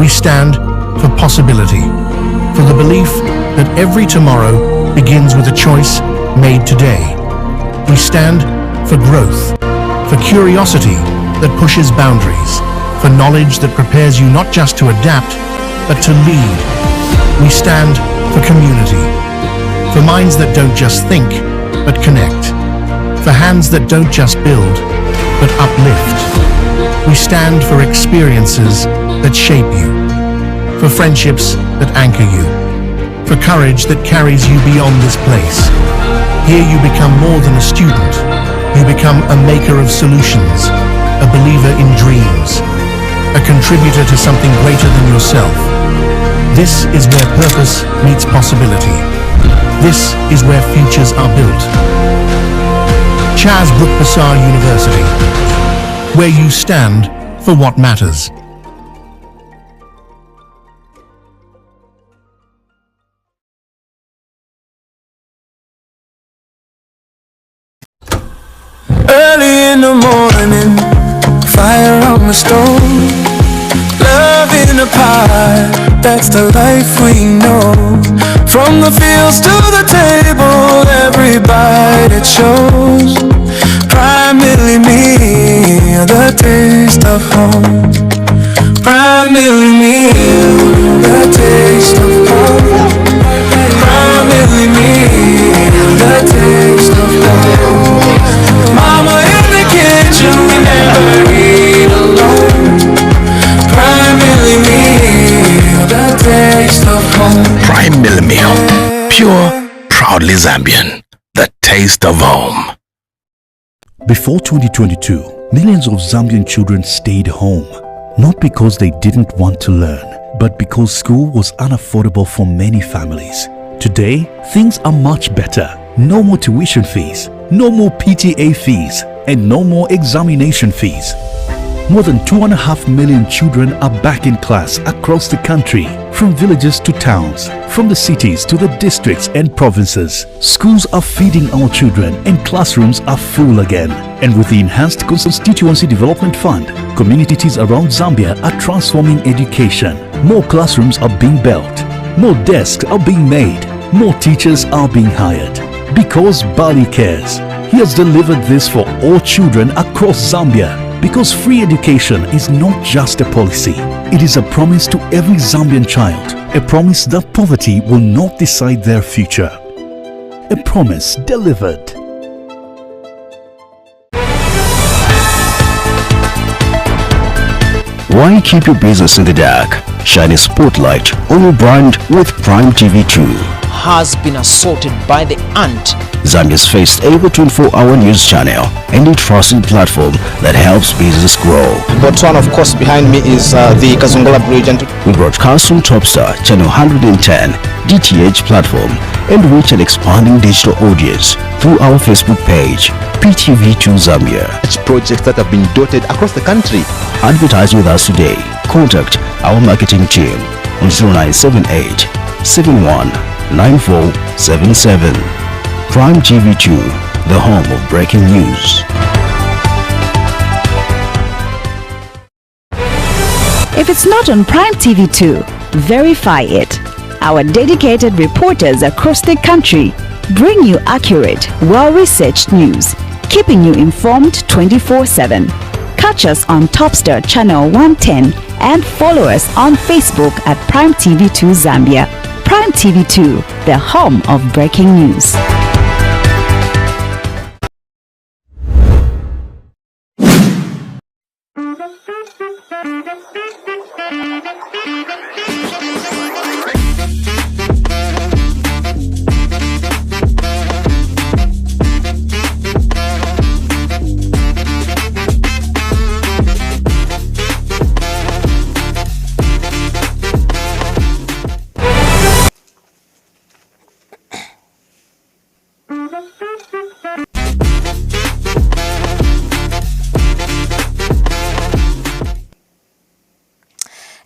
We stand for possibility, for the belief that every tomorrow begins with a choice made today. We stand for growth, for curiosity that pushes boundaries, for knowledge that prepares you not just to adapt, but to lead. We stand for community, for minds that don't just think, but connect, for hands that don't just build, but uplift. We stand for experiences that shape you, for friendships that anchor you, for courage that carries you beyond this place. Here you become more than a student. You become a maker of solutions, a believer in dreams, a contributor to something greater than yourself. This is where purpose meets possibility. This is where futures are built. Chas Brookbasar University, where you stand for what matters. Early in the morning, fire on the stove, love in a pie, that's the life we know. From the fields to the table, every bite it shows. Primarily me, the taste of home. Primarily me, the taste of home. Primarily me, the taste of home. Mama in the kitchen, we never eat alone. Primarily me, the taste of home. Primarily meal, pure, proudly Zambian, the taste of home. Before 2022, millions of Zambian children stayed home, not because they didn't want to learn, but because school was unaffordable for many families. Today, things are much better. No more tuition fees, no more PTA fees, and no more examination fees. More than 2.5 million children are back in class across the country, from villages to towns, from the cities to the districts and provinces. Schools are feeding our children and classrooms are full again. And with the enhanced Constituency Development Fund, communities around Zambia are transforming education. More classrooms are being built, more desks are being made, more teachers are being hired. Because Bali cares. He has delivered this for all children across Zambia. Because free education is not just a policy, it is a promise to every Zambian child. A promise that poverty will not decide their future. A promise delivered. Why keep your business in the dark? Shine a spotlight on your brand with Prime TV 2. Has been assaulted by the ant. Zambia's first ever 24-hour news channel and a trusted platform that helps business grow. Botswana, of course, behind me is the Kazungola Bridge. And we broadcast on Topstar, channel 110, DTH platform, and reach an expanding digital audience through our Facebook page, PTV2 Zambia. Projects that have been dotted across the country. Advertise with us today. Contact our marketing team on 0978 71 9477. Prime TV2, the home of breaking news. If it's not on Prime TV2, verify it. Our dedicated reporters across the country bring you accurate, well-researched news, keeping you informed 24/7. Catch us on Topstar channel 110 and follow us on Facebook at Prime TV2 Zambia. Prime TV2, the home of breaking news.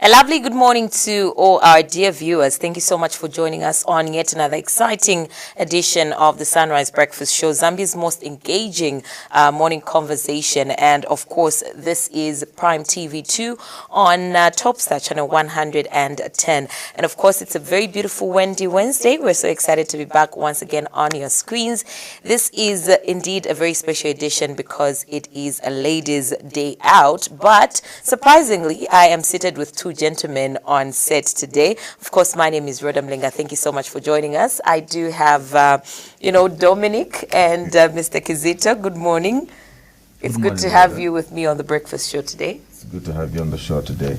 A lovely good morning to all our dear viewers. Thank you so much for joining us on yet another exciting edition of the Sunrise Breakfast Show, Zambia's most engaging morning conversation. And of course, this is Prime TV2 on Topstar channel 110. And of course, it's a very beautiful Wednesday. We're so excited to be back once again on your screens. This is indeed a very special edition because it is a ladies' day out. But surprisingly, I am seated with two gentlemen on set today. Of course, my name is Rhoda Mlinga. Thank you so much for joining us. I do have, Dominic and Mr. Kizito. Good morning. It's good to have you with me on the breakfast show today. It's good to have you on the show today.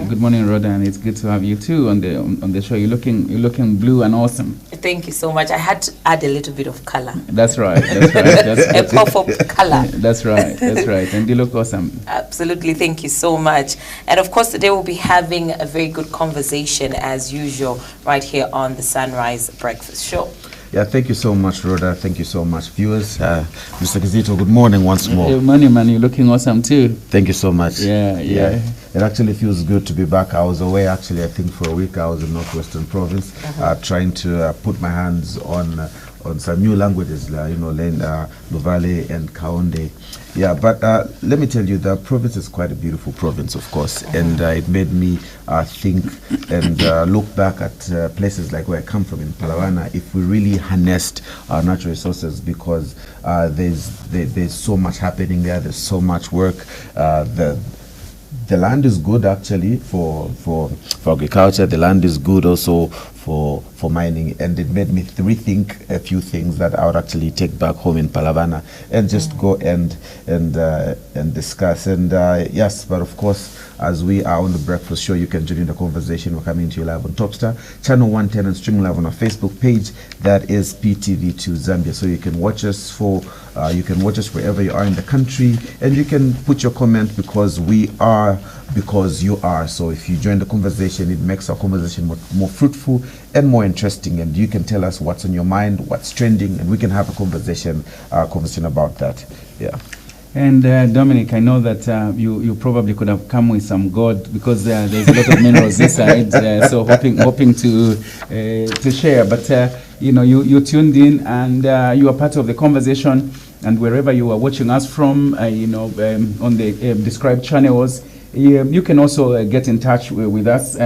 Good morning, Rhoda, and it's good to have you too on the show. You're looking blue and awesome. Thank you so much. I had to add a little bit of color. That's right. That's a pop of color. That's right. And you look awesome. Absolutely. Thank you so much. And of course, today we'll be having a very good conversation as usual right here on the Sunrise Breakfast Show. Yeah, thank you so much, Rhoda. Thank you so much, viewers. Mr. Kizito, good morning once more. Good morning, man. You're looking awesome too. Thank you so much. Yeah. It actually feels good to be back. I was away, actually, I think for a week. I was in Northwestern Province, trying to put my hands on some new languages, Luvale and Kaonde. Yeah, but let me tell you, the province is quite a beautiful province, of course, and it made me think and look back at places like where I come from in Palawana. If we really harnessed our natural resources, because there's so much happening there, there's so much work. The land is good actually for agriculture. The land is good also for mining, and it made me rethink a few things that I would actually take back home in Palavana and just go and discuss. And yes, but of course, as we are on the breakfast show, you can join in the conversation. We're coming to you live on Topstar channel 110 and streaming live on our Facebook page. That is PTV2 Zambia. So you can watch us wherever you are in the country, and you can put your comment because you are. So if you join the conversation, it makes our conversation more fruitful and more interesting, and you can tell us what's on your mind, what's trending, and we can have a conversation about that. Yeah. And Dominic, I know that you probably could have come with some gold because there's a lot of minerals this side. So hoping to share. But you tuned in and you are part of the conversation. And wherever you are watching us from, on the described channels, you can also get in touch with us,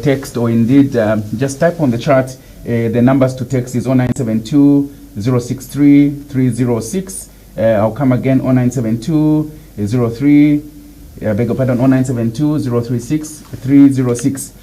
text or indeed just type on the chat. The numbers to text is 0972 063 306. I'll come again, 0972 03, beg your pardon, 0972 036 306.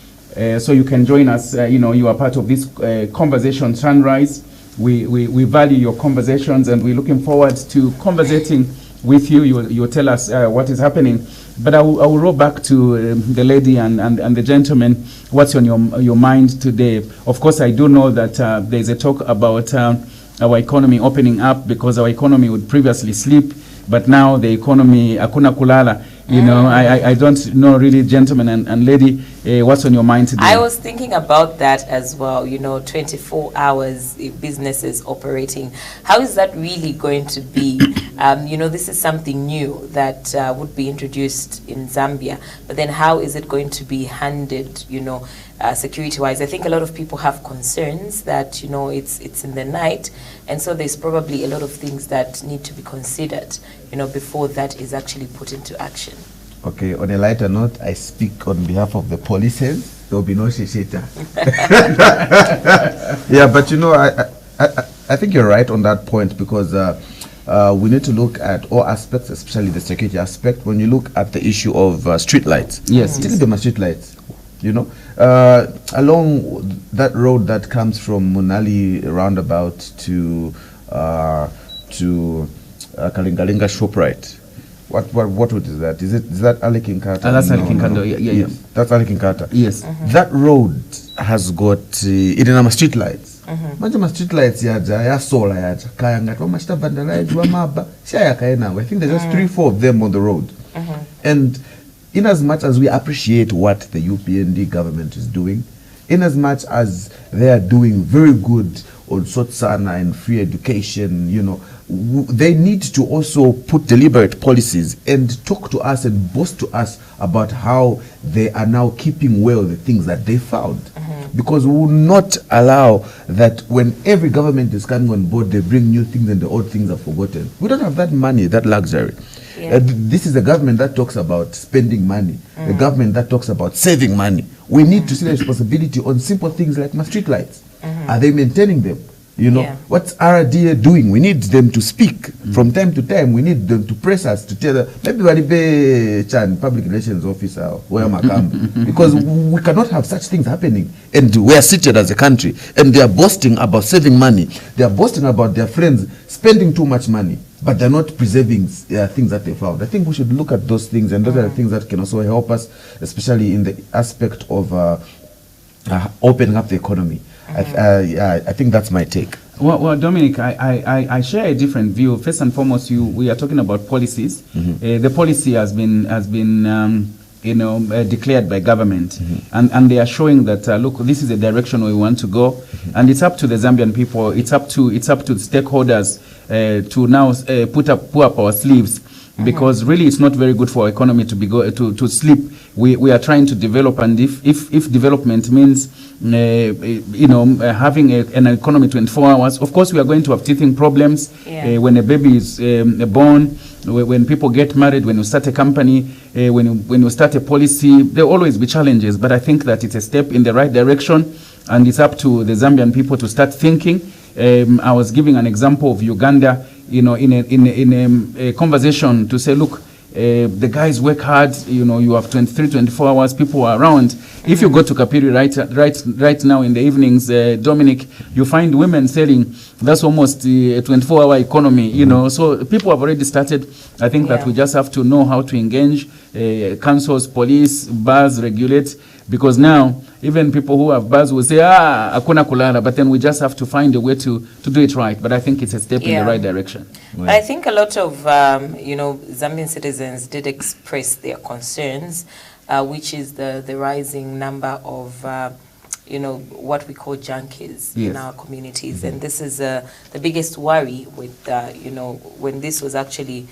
So you can join us. You are part of this conversation, Sunrise. We value your conversations, and we're looking forward to conversating with you. You'll tell us what is happening. But I will roll back to the lady and the gentleman. What's on your mind today? Of course, I do know that there's a talk about our economy opening up, because our economy would previously sleep, but now the economy hakuna kulala. I don't know really, gentlemen and lady, what's on your mind today? I was thinking about that as well. 24 hours businesses operating. How is that really going to be? This is something new that would be introduced in Zambia, but then how is it going to be handled, security-wise? I think a lot of people have concerns that, it's in the night, and so there's probably a lot of things that need to be considered, before that is actually put into action. Okay, on a lighter note, I speak on behalf of the police. There will be no shishita. Yeah, but I think you're right on that point, because we need to look at all aspects, especially the security aspect. When you look at the issue of street lights, street lights, along that road that comes from Munali roundabout to Kalingalinga ShopRite. What road is that? Is that Ali Kinkata? That's Ali Kinkata. Yeah. That's Ali Kinkata. Yes. That road has got street lights. Majama street lights ya solar yaja kaya ngati wamashita vandalize wamaba shaya kaena. I think there's just 3-4 of them on the road. And in as much as we appreciate what the UPND government is doing, in as much as they are doing very good on Sotsana and free education, they need to also put deliberate policies and talk to us and boast to us about how they are now keeping well the things that they found. Because we will not allow that when every government is coming on board, they bring new things and the old things are forgotten. We don't have that money, that luxury. This is a government that talks about spending money, a government that talks about saving money. We need to see the responsibility on simple things like my street lights. Are they maintaining them? You know, what's RDA doing? We need them to speak from time to time. We need them to press us to tell them, maybe Waribe Chan, public relations officer, where Makam, because we cannot have such things happening. And we are seated as a country, and they are boasting about saving money. They are boasting about their friends spending too much money, but they're not preserving things that they found. I think we should look at those things, and those are the things that can also help us, especially in the aspect of opening up the economy. I think that's my take. Well, Dominic, I share a different view. First and foremost, we are talking about policies. The policy has been declared by government, and they are showing that look, this is the direction we want to go, and it's up to the Zambian people. It's up to the stakeholders to now pull up our sleeves. Because really, it's not very good for our economy to sleep. We are trying to develop, and if development means having an economy 24 hours, of course we are going to have teething problems when a baby is born, when people get married, when you start a company, when you start a policy. There will always be challenges, but I think that it's a step in the right direction, and it's up to the Zambian people to start thinking. I was giving an example of Uganda. In a conversation to say, look, the guys work hard, you have 24 hours, people are around. If you go to Kapiri right now in the evenings, Dominic, you find women selling. That's almost a 24-hour economy, So people have already started. I think that we just have to know how to engage councils, police, bars, regulate. Because now, even people who have bars will say, akuna kulala, but then we just have to find a way to do it right. But I think it's a step in the right direction. But I think a lot of, Zambian citizens did express their concerns, which is the rising number of, what we call junkies in our communities. And this is the biggest worry with, when this was actually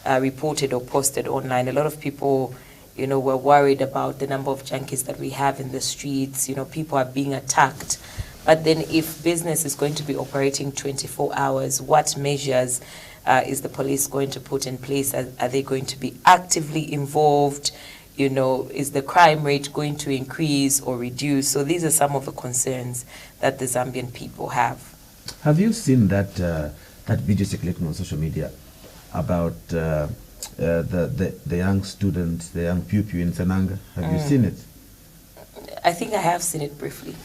reported or posted online. A lot of people we're worried about the number of junkies that we have in the streets. People are being attacked. But then if business is going to be operating 24 hours, what measures is the police going to put in place? Are they going to be actively involved? Is the crime rate going to increase or reduce? So these are some of the concerns that the Zambian people have. Have you seen that video circulating on social media about the young student, the young pupil in Sananga? Have you seen it? I think I have seen it briefly.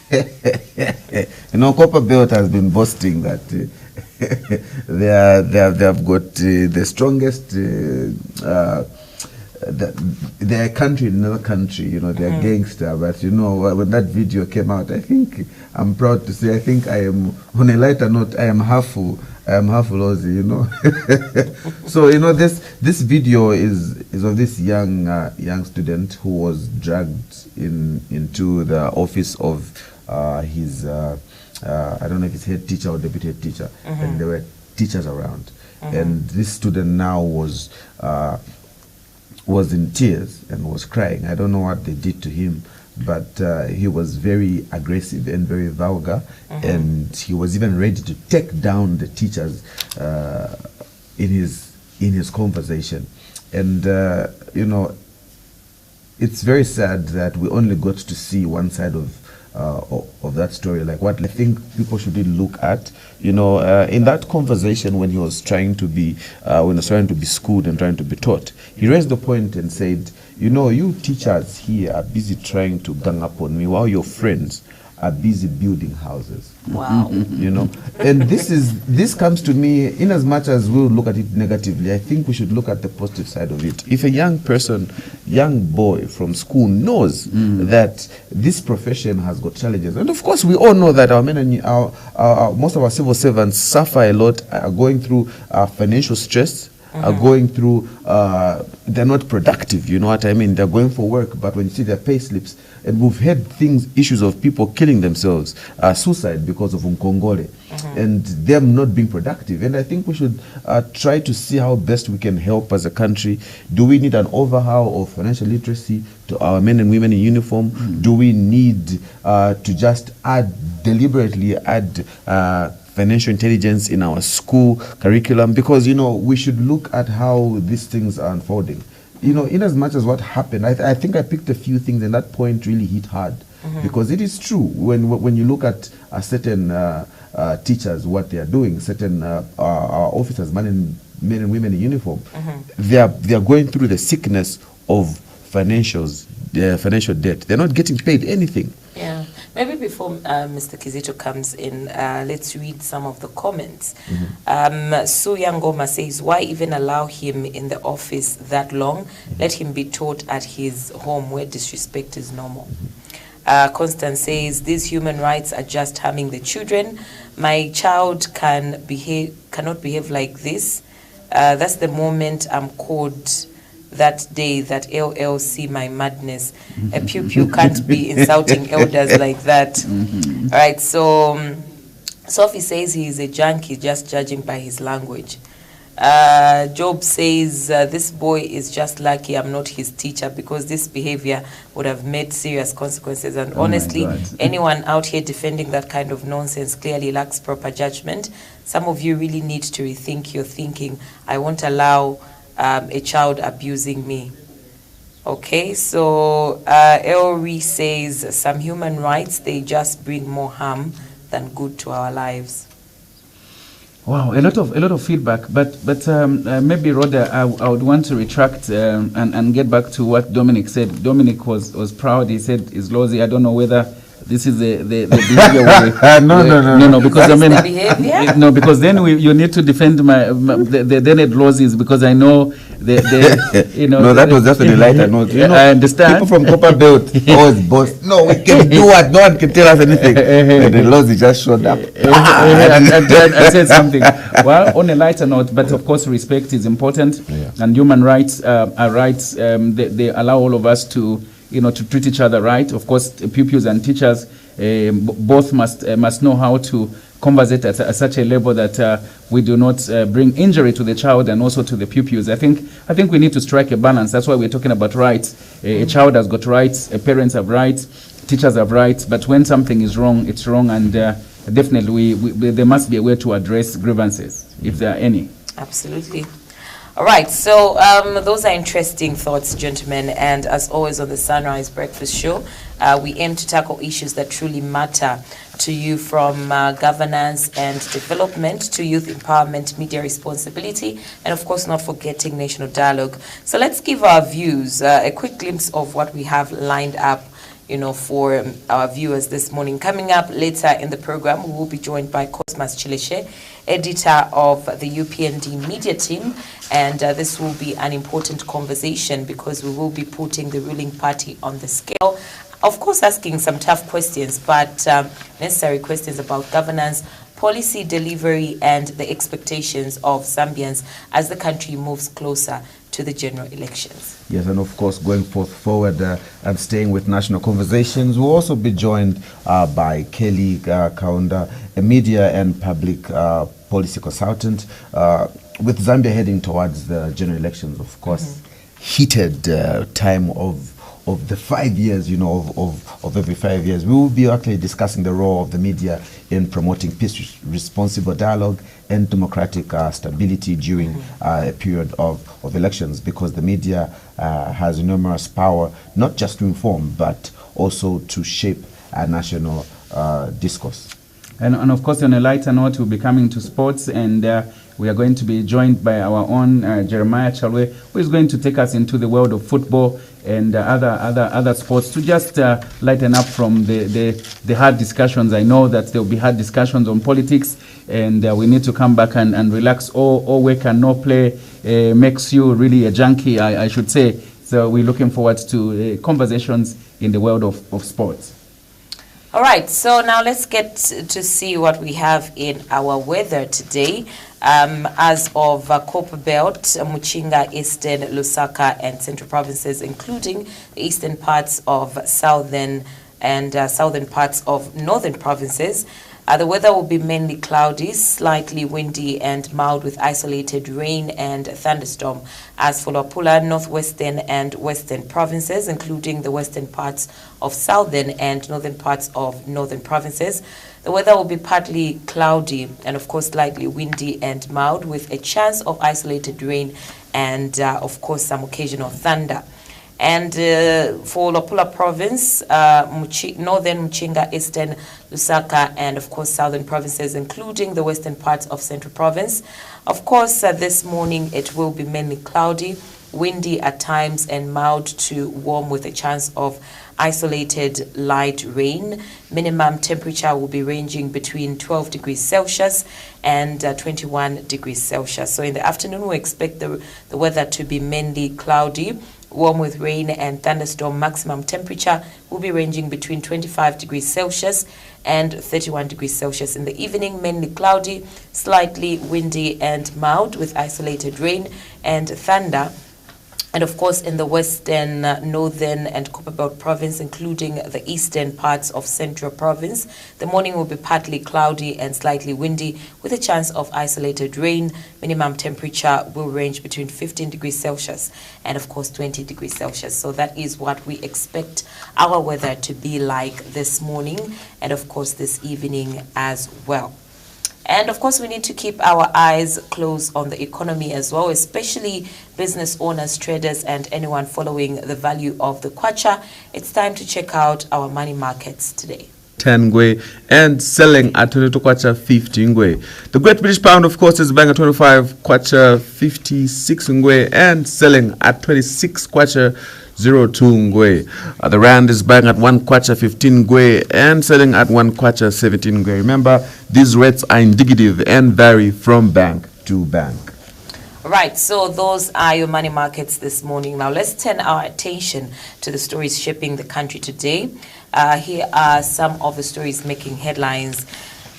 Copper Belt has been boasting that they have got the strongest. They're a country in another country. They're gangster. But when that video came out, I think I'm proud to say, I think I am, on a lighter note, I am half Aussie, So this video is of this young student who was dragged into the office of his I don't know if it's head teacher or deputy head teacher, and there were teachers around, and this student now was in tears and was crying. I don't know what they did to him, but he was very aggressive and very vulgar, and he was even ready to take down the teachers in his conversation. And it's very sad that we only got to see one side of that story. Like, what I think people should really look at, in that conversation when he was trying to be schooled and trying to be taught, he raised the point and said, you teachers here are busy trying to gang up on me while your friends are busy building houses. Wow. And this comes to me, in as much as we'll look at it negatively, I think we should look at the positive side of it. If a young boy from school knows that this profession has got challenges, and of course we all know that our men and most of our civil servants suffer a lot, are going through financial stress, are going through, they're not productive, you know what I mean? They're going for work, but when you see their pay slips, and we've had issues of people killing themselves, suicide because of Umkongole, and them not being productive. And I think we should try to see how best we can help as a country. Do we need an overhaul of financial literacy to our men and women in uniform? Do we need to just deliberately add financial intelligence in our school curriculum? Because, you know, we should look at how these things are unfolding. You know, in as much as what happened, I think I picked a few things, and that point really hit hard. Because it is true, when you look at certain teachers, what they are doing, certain our officers, men and women in uniform, they are going through the sickness of financial debt. They're not getting paid anything. Yeah. Maybe before Mr. Kizito comes in, let's read some of the comments. Su Yangoma says, why even allow him in the office that long? Let him be taught at his home where disrespect is normal. Constance says, these human rights are just harming the children. My child cannot behave like this. That's the moment I'm called that day that LLC my madness. A pew can't be insulting elders like that. All right, so Sophie says he is a junkie just judging by his language. Job says this boy is just lucky I'm not his teacher, because this behavior would have made serious consequences, and honestly anyone out here defending that kind of nonsense clearly lacks proper judgment. Some of you really need to rethink your thinking. I won't allow a child abusing me. Okay, so Elri says some human rights, they just bring more harm than good to our lives. Wow, a lot of feedback, but maybe Rhoda, I would want to retract and get back to what Dominic said. Dominic was proud. He said, "Islozi, I don't know whether this is the behavior." No, because That's the behavior? No, because then you need to defend the then laws, because I know you know. No, that was just a lighter note. You know, I understand. People from Copper Belt always boast. No, we can do what? No one can tell us anything. And the laws just showed up. I said something. Well, on a lighter note, but of course, respect is important, and human rights are rights. They allow all of us to, you know, to treat each other right. Of course, pupils and teachers both must know how to conversate at such a level that we do not bring injury to the child and also to the pupils. I think we need to strike a balance. That's why we're talking about rights. A child has got rights, parents have rights, teachers have rights, but when something is wrong, it's wrong, and definitely there must be a way to address grievances, if there are any. Absolutely. All right, so those are interesting thoughts, gentlemen, and as always on the Sunrise Breakfast Show, we aim to tackle issues that truly matter to you, from governance and development to youth empowerment, media responsibility, and of course not forgetting national dialogue. So let's give our views, a quick glimpse of what we have lined up, you know, for our viewers this morning. Coming up later in the program, we will be joined by Cosmas Chileshe, editor of the UPND media team, and this will be an important conversation because we will be putting the ruling party on the scale. Of course, asking some tough questions, but necessary questions about governance, policy delivery, and the expectations of Zambians as the country moves closer to the general elections. Yes, and of course, going forward and staying with national conversations, we'll also be joined by Kelly Kaunda, a media and public policy consultant, with Zambia heading towards the general elections. Of course, heated time of the 5 years, you know, of every 5 years. We will be actually discussing the role of the media in promoting peace, responsible dialogue, and democratic stability during a period of elections, because the media has enormous power, not just to inform, but also to shape a national discourse. And of course, on a lighter note, we'll be coming to sports, and we are going to be joined by our own Jeremiah Chalwe, who is going to take us into the world of football and other sports, to just lighten up from the hard discussions. I know that there will be hard discussions on politics, and we need to come back and relax. All work and no play makes you really a junkie, I should say. So we're looking forward to conversations in the world of sports. All right, so now let's get to see what we have in our weather today. as of Copper Belt, Muchinga, Eastern, Lusaka, and Central provinces, including the eastern parts of southern and southern parts of northern provinces. The weather will be mainly cloudy, slightly windy and mild with isolated rain and thunderstorm. As for Luapula, northwestern and western provinces, including the western parts of southern and northern parts of northern provinces, the weather will be partly cloudy and, of course, slightly windy and mild with a chance of isolated rain and, of course, some occasional thunder. And for Luapula province, northern Muchinga, eastern Lusaka, and of course southern provinces, including the western parts of Central province. Of course, this morning it will be mainly cloudy, windy at times, and mild to warm with a chance of isolated light rain. Minimum temperature will be ranging between 12 degrees Celsius and 21 degrees Celsius. So in the afternoon, we expect the weather to be mainly cloudy, warm with rain and thunderstorm. Maximum temperature will be ranging between 25 degrees Celsius and 31 degrees Celsius. In the evening, mainly cloudy, slightly windy and mild with isolated rain and thunder. And of course, in the western, northern, and Copper Belt province, including the eastern parts of Central province, the morning will be partly cloudy and slightly windy with a chance of isolated rain. Minimum temperature will range between 15 degrees Celsius and, of course, 20 degrees Celsius. So that is what we expect our weather to be like this morning and, of course, this evening as well. And of course, we need to keep our eyes closed on the economy as well, especially business owners, traders, and anyone following the value of the kwacha. It's time to check out our money markets today. 10 ngwe and selling at 22 kwacha 50 ngwe. The Great British Pound, of course, is buying at 25 kwacha 56 ngwe and selling at 26 kwacha 02 ngwe. The rand is buying at 1 kwacha 15 ngwe and selling at 1 kwacha 17 ngwe. Remember, these rates are indicative and vary from bank to bank. Right, so those are your money markets this morning. Now let's turn our attention to the stories shaping the country today. Here are some of the stories making headlines.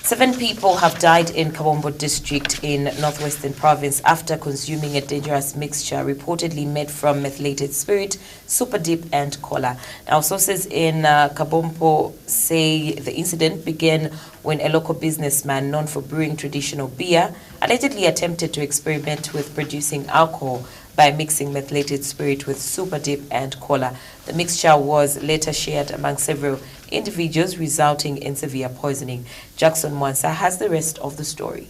7 people have died in Kabombo district in northwestern province after consuming a dangerous mixture reportedly made from methylated spirit, super dip, and cola. Now, sources in Kabombo say the incident began when a local businessman known for brewing traditional beer allegedly attempted to experiment with producing alcohol by mixing methylated spirit with super dip and cola. The mixture was later shared among several individuals, resulting in severe poisoning. Jackson Mwansa has the rest of the story.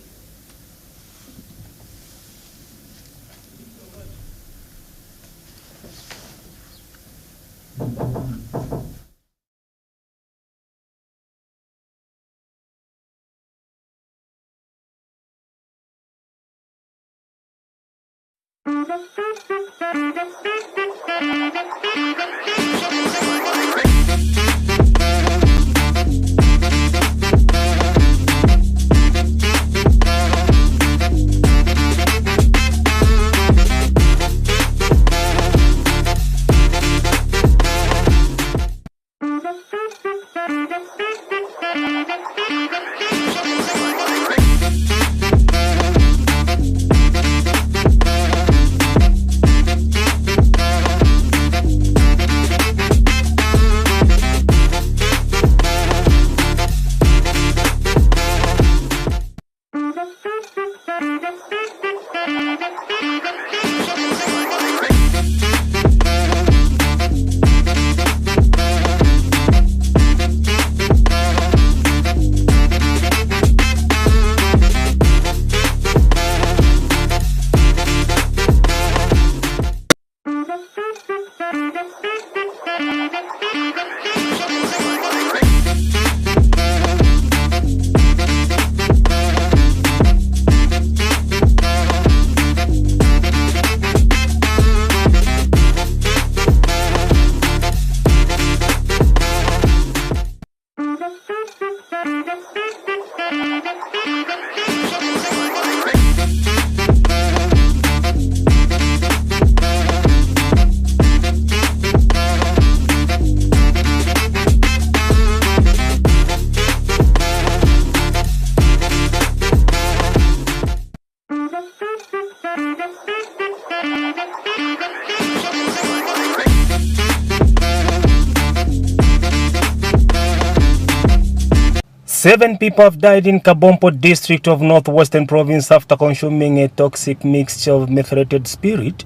7 people have died in Kabompo district of Northwestern Province after consuming a toxic mixture of methylated spirit,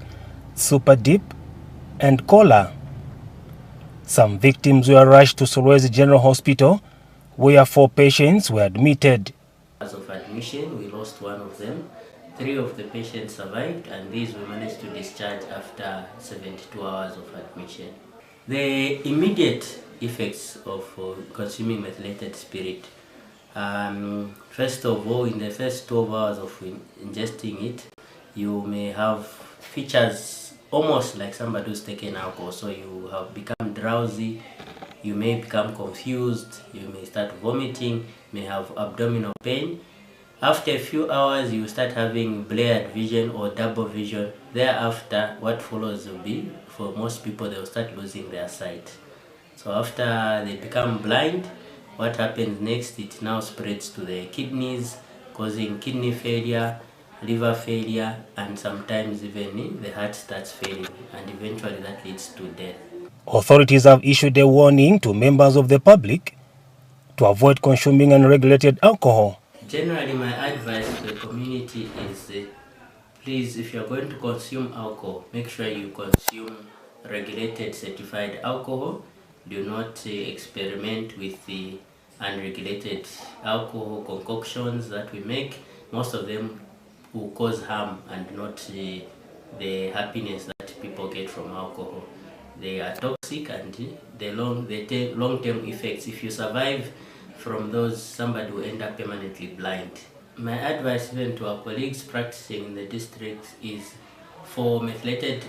super deep, and cola. Some victims were rushed to Solwezi General Hospital, where 4 patients were admitted. As of admission, we lost one of them. 3 of the patients survived, and these we managed to discharge after 72 hours of admission. The immediate effects of consuming methylated spirit. First of all, in the first 12 hours of ingesting it, you may have features almost like somebody who's taken alcohol. So you have become drowsy, you may become confused, you may start vomiting, may have abdominal pain. After a few hours, you start having blurred vision or double vision. Thereafter, what follows will be, for most people, they will start losing their sight. So after they become blind, what happens next, it now spreads to the kidneys, causing kidney failure, liver failure, and sometimes even the heart starts failing, and eventually that leads to death. Authorities have issued a warning to members of the public to avoid consuming unregulated alcohol. Generally, my advice to the community is please, if you're going to consume alcohol, make sure you consume regulated certified alcohol. Do not experiment with the unregulated alcohol concoctions that we make. Most of them will cause harm and not the happiness that people get from alcohol. They are toxic, and the long-term effects, if you survive from those, somebody will end up permanently blind. My advice even to our colleagues practicing in the district is, for methylated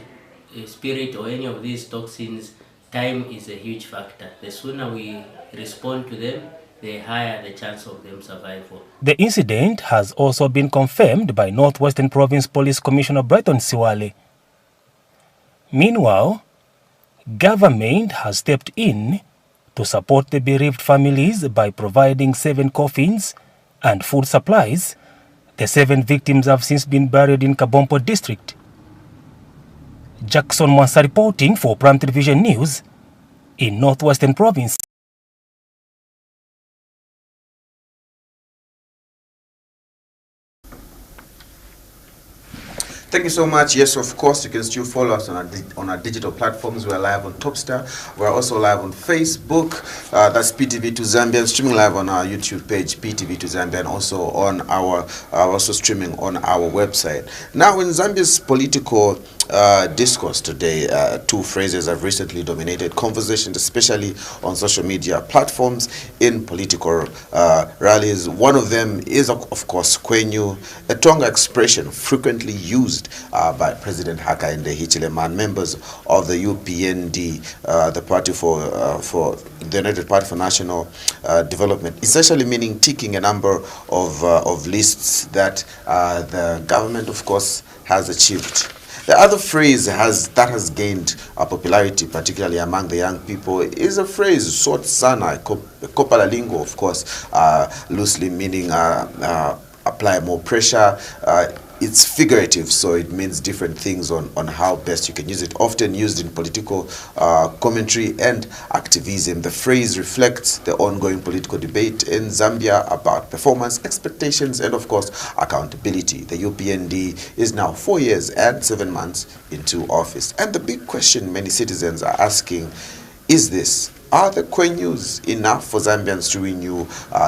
spirit or any of these toxins, time is a huge factor. The sooner we respond to them, the higher the chance of them survival. The incident has also been confirmed by Northwestern Province Police Commissioner Brighton Siwale. Meanwhile, government has stepped in to support the bereaved families by providing 7 coffins and food supplies. The 7 victims have since been buried in Kabompo district. Jackson Mwasa reporting for Prime Television News in Northwestern Province. Thank you so much. Yes, of course, you can still follow us on our digital platforms. We're live on Topstar. We're also live on Facebook. That's PTV2 Zambia, and streaming live on our YouTube page, PTV2 Zambia, and also on our also streaming on our website. Now, in Zambia's political discourse today, 2 phrases have recently dominated conversations, especially on social media platforms in political rallies. One of them is, of course, Kwenyu, a Tonga expression frequently used by President Hakainde Hichilema and members of the UPND, the party for the United Party for National Development, essentially meaning ticking a number of lists that the government, of course, has achieved. The other phrase that has gained popularity, particularly among the young people, is a phrase, sort sana, kopala lingo, of course, loosely meaning apply more pressure. It's figurative, so it means different things on how best you can use it, often used in political commentary and activism. The phrase reflects the ongoing political debate in Zambia about performance, expectations, and of course, accountability. The UPND is now 4 years and 7 months into office. And the big question many citizens are asking is this: are the Kwenyus enough for Zambians to renew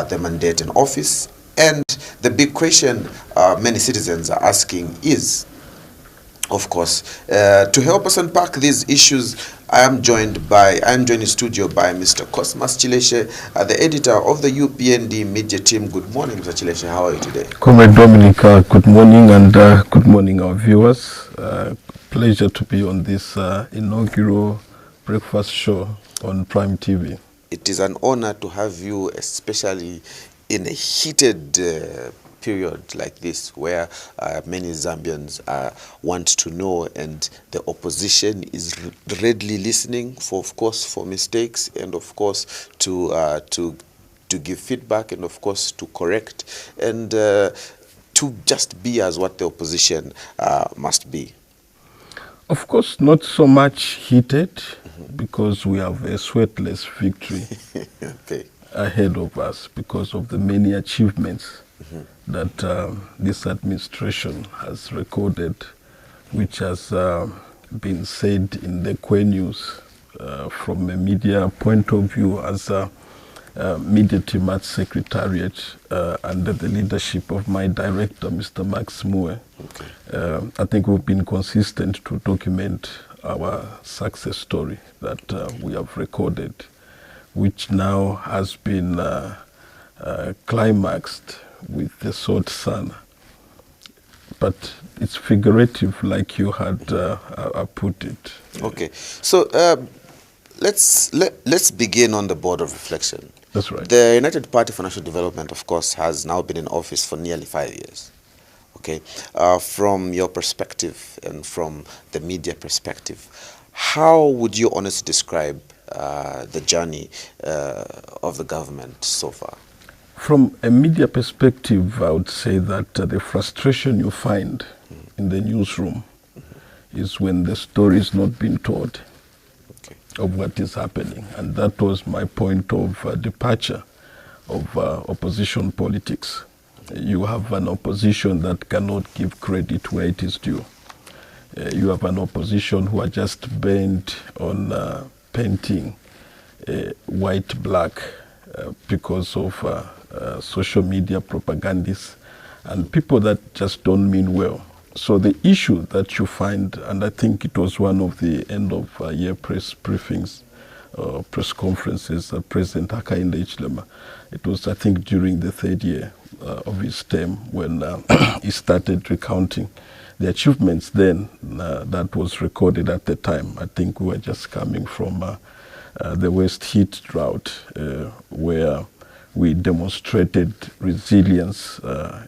the mandate in office? And the big question many citizens are asking is, of course, to help us unpack these issues, I am joined in studio by Mr. Cosmas Chileshe, the editor of the UPND media team. Good morning, Mr. Chileshe. How are you today? Comrade Dominic, good morning, and good morning, our viewers. Pleasure to be on this inaugural breakfast show on Prime TV. It is an honor to have you, especially in a heated period like this, where many Zambians want to know, and the opposition is readily listening for, of course, for mistakes, and of course to give feedback, and of course to correct, and to just be as what the opposition must be. Of course, not so much heated, because we have a sweatless victory. Okay. ahead of us because of the many achievements that this administration has recorded, which has been said in the Kwe News from a media point of view as a Media Team at Secretariat under the leadership of my director, Mr. Max Mue. I think we've been consistent to document our success story that we have recorded, which now has been climaxed with the Salt Sana. But it's figurative, like you had put it. Okay, so let's begin on the board of reflection. That's right. The United Party for National Development, of course, has now been in office for nearly 5 years. Okay, from your perspective and from the media perspective, how would you honestly describe the journey of the government so far? From a media perspective, I would say that the frustration you find in the newsroom is when the story is not being told of what is happening. And that was my point of departure of opposition politics. You have an opposition that cannot give credit where it is due. You have an opposition who are just bent on painting white black because of social media propagandists and people that just don't mean well. So the issue that you find, and I think it was one of the end of year press briefings, press conferences, President Hakainde Hichilema, it was, I think, during the 3rd year of his term when he started recounting the achievements then that was recorded at the time. I think we were just coming from the West heat drought where we demonstrated resilience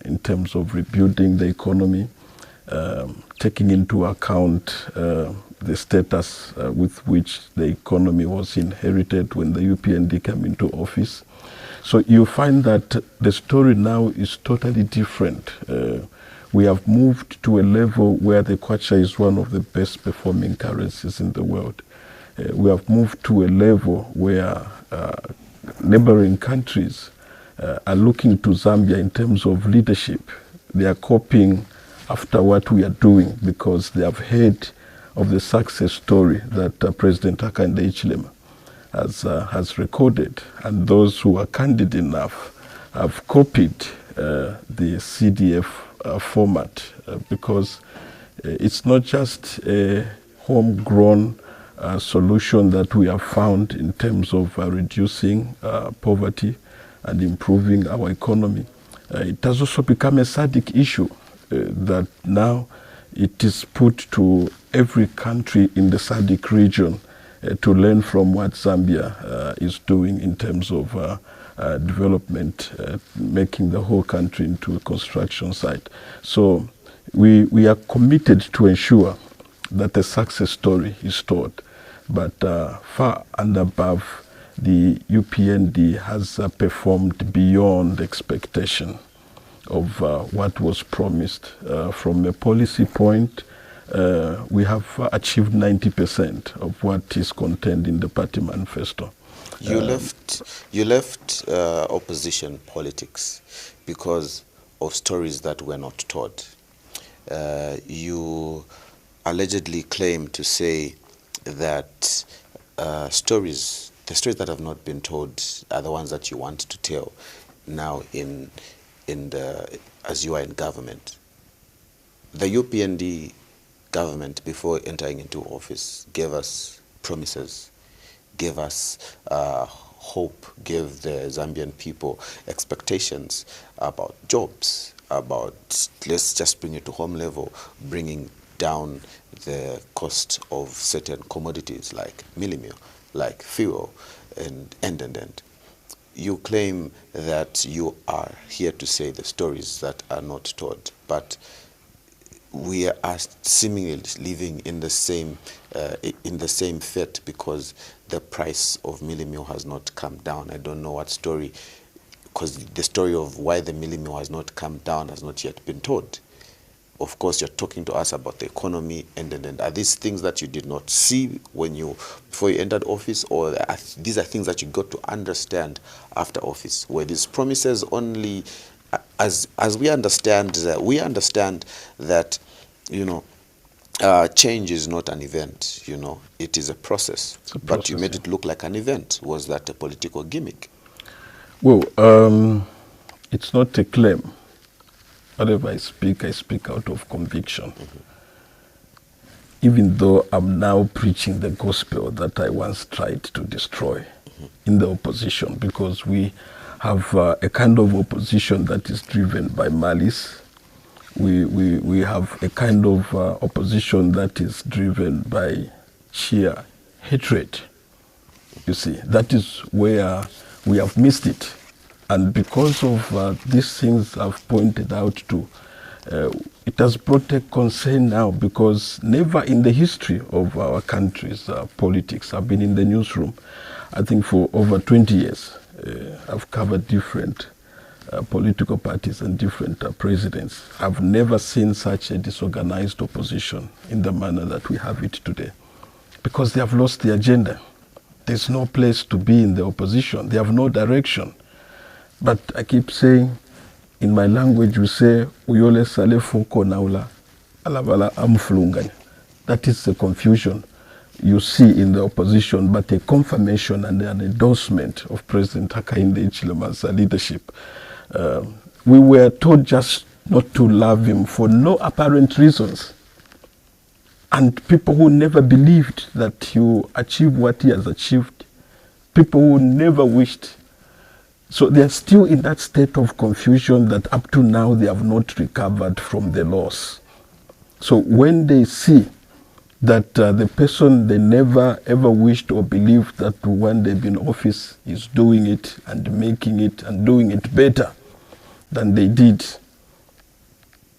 in terms of rebuilding the economy, taking into account the status with which the economy was inherited when the UPND came into office. So you find that the story now is totally different. We have moved to a level where the kwacha is one of the best performing currencies in the world. We have moved to a level where neighboring countries are looking to Zambia in terms of leadership. They are copying after what we are doing because they have heard of the success story that President Hakainde Hichilema has recorded. And those who are candid enough have copied the CDF format because it's not just a homegrown solution that we have found in terms of reducing poverty and improving our economy. It has also become a SADC issue that now it is put to every country in the SADC region to learn from what Zambia is doing in terms of development, making the whole country into a construction site. So we are committed to ensure that the success story is told, but far and above, the UPND has performed beyond expectation of what was promised. From a policy point, we have achieved 90% of what is contained in the party manifesto. You left opposition politics because of stories that were not told. You allegedly claim to say that the stories that have not been told are the ones that you want to tell now as you are in government. The UPND government, before entering into office, gave us promises, gave us hope, gave the Zambian people expectations about jobs, about, let's just bring it to home level, bringing down the cost of certain commodities like millimil, like fuel, and. You claim that you are here to say the stories that are not told, but we are seemingly living in the same fate because the price of millimil has not come down. I don't know what story, because the story of why the millimil has not come down has not yet been told. of course, you're talking to us about the economy, and are these things that you did not see before you entered office, or these are things that you got to understand after office? Were these promises only, as we understand that, change is not an event, it is a process. But you made it look like an event. Was that a political gimmick? Well, it's not a claim. Whatever I speak out of conviction. Even though I'm now preaching the gospel that I once tried to destroy in the opposition, because we have a kind of opposition that is driven by malice. We have a kind of opposition that is driven by sheer hatred. You see, that is where we have missed it. And because of these things I've pointed out to, it has brought a concern now, because never in the history of our country's politics, I've been in the newsroom, I think for over 20 years. I've covered different political parties and different presidents. I've never seen such a disorganized opposition in the manner that we have it today, because they have lost the agenda. There's no place to be in the opposition. They have no direction. But I keep saying, in my language, we say, "Uyole sale foko naula, alabala amflunganya." That is the confusion you see in the opposition, but a confirmation and an endorsement of President Hakainde Hichilema's leadership. We were told just not to love him for no apparent reasons. And people who never believed that he will achieve what he has achieved, people who never wished. So they are still in that state of confusion that up to now they have not recovered from the loss. So when they see that the person they never ever wished or believed that when they've been in office is doing it and making it and doing it better than they did,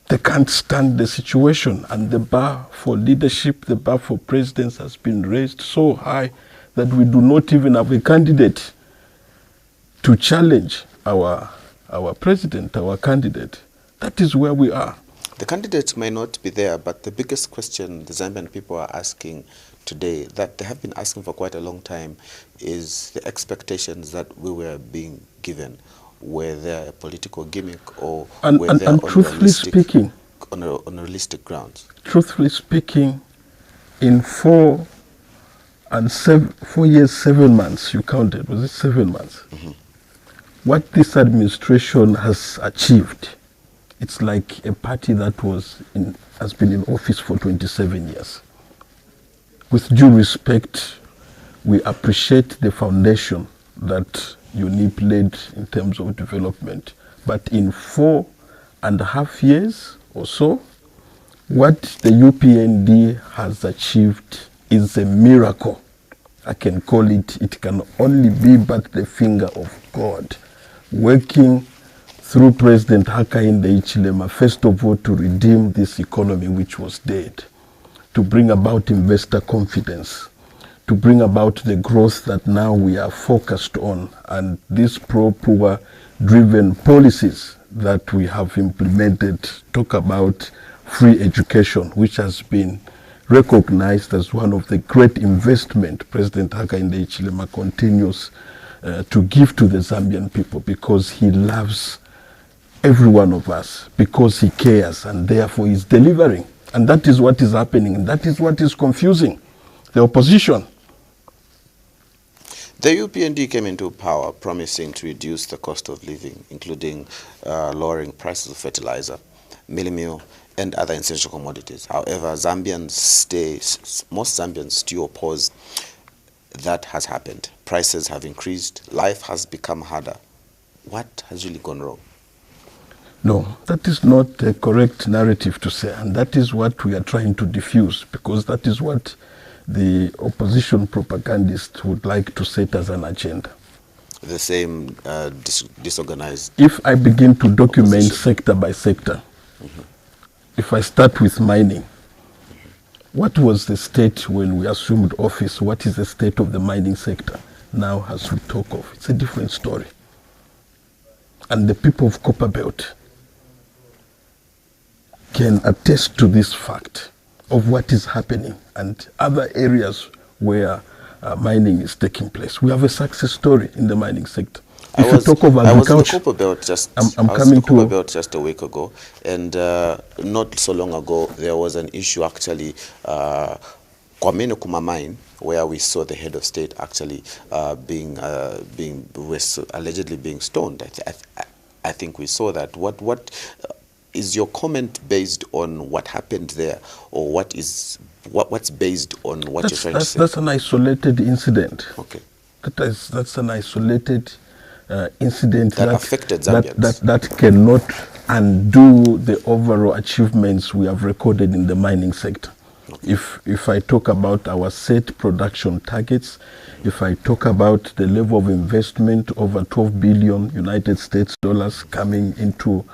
they can't stand the situation. And the bar for leadership, the bar for presidents has been raised so high that we do not even have a candidate to challenge our president, our candidate. That is where we are. The candidates may not be there, but the biggest question the Zambian people are asking today, that they have been asking for quite a long time, is the expectations that we were being given. Were there a political gimmick, or were they truthfully speaking, on realistic grounds? Truthfully speaking, in 4 years, 7 months, you counted, was it 7 months? What this administration has achieved, it's like a party that has been in office for 27 years. With due respect, we appreciate the foundation that UNIP laid in terms of development. But in 4.5 years or so, what the UPND has achieved is a miracle. I can call it, it can only be but the finger of God, working through President Hakainde Hichilema, first of all, to redeem this economy which was dead, to bring about investor confidence, to bring about the growth that now we are focused on, and these pro-poor driven policies that we have implemented. Talk about free education, which has been recognized as one of the great investment President Hakainde Hichilema continues to give to the Zambian people, because he loves every one of us, because he cares, and therefore he's delivering. And that is what is happening, and that is what is confusing the opposition. The UPND came into power promising to reduce the cost of living, including lowering prices of fertilizer, milling meal, and other essential commodities. However, most Zambians still oppose that has happened. Prices have increased, life has become harder. What has really gone wrong? No, that is not a correct narrative to say, and that is what we are trying to diffuse, because that is what the opposition propagandists would like to set as an agenda. The same disorganized... If I begin to document sector by sector, if I start with mining, what was the state when we assumed office? What is the state of the mining sector now as we talk of? It's a different story. And the people of Copperbelt can attest to this fact of what is happening and other areas where mining is taking place. We have a success story in the mining sector. If you talk of agriculture, I was in the Copperbelt just a week ago, and not so long ago there was an issue actually, Kwamene Kuma mine, where we saw the head of state actually allegedly being stoned. I think we saw that. What is your comment based on what happened there, or what's based on what you're trying to say? That's an isolated incident. Okay. That's an isolated incident that affected Zambians. That cannot undo the overall achievements we have recorded in the mining sector. Okay. If I talk about our set production targets, if I talk about the level of investment, over 12 billion United States dollars coming into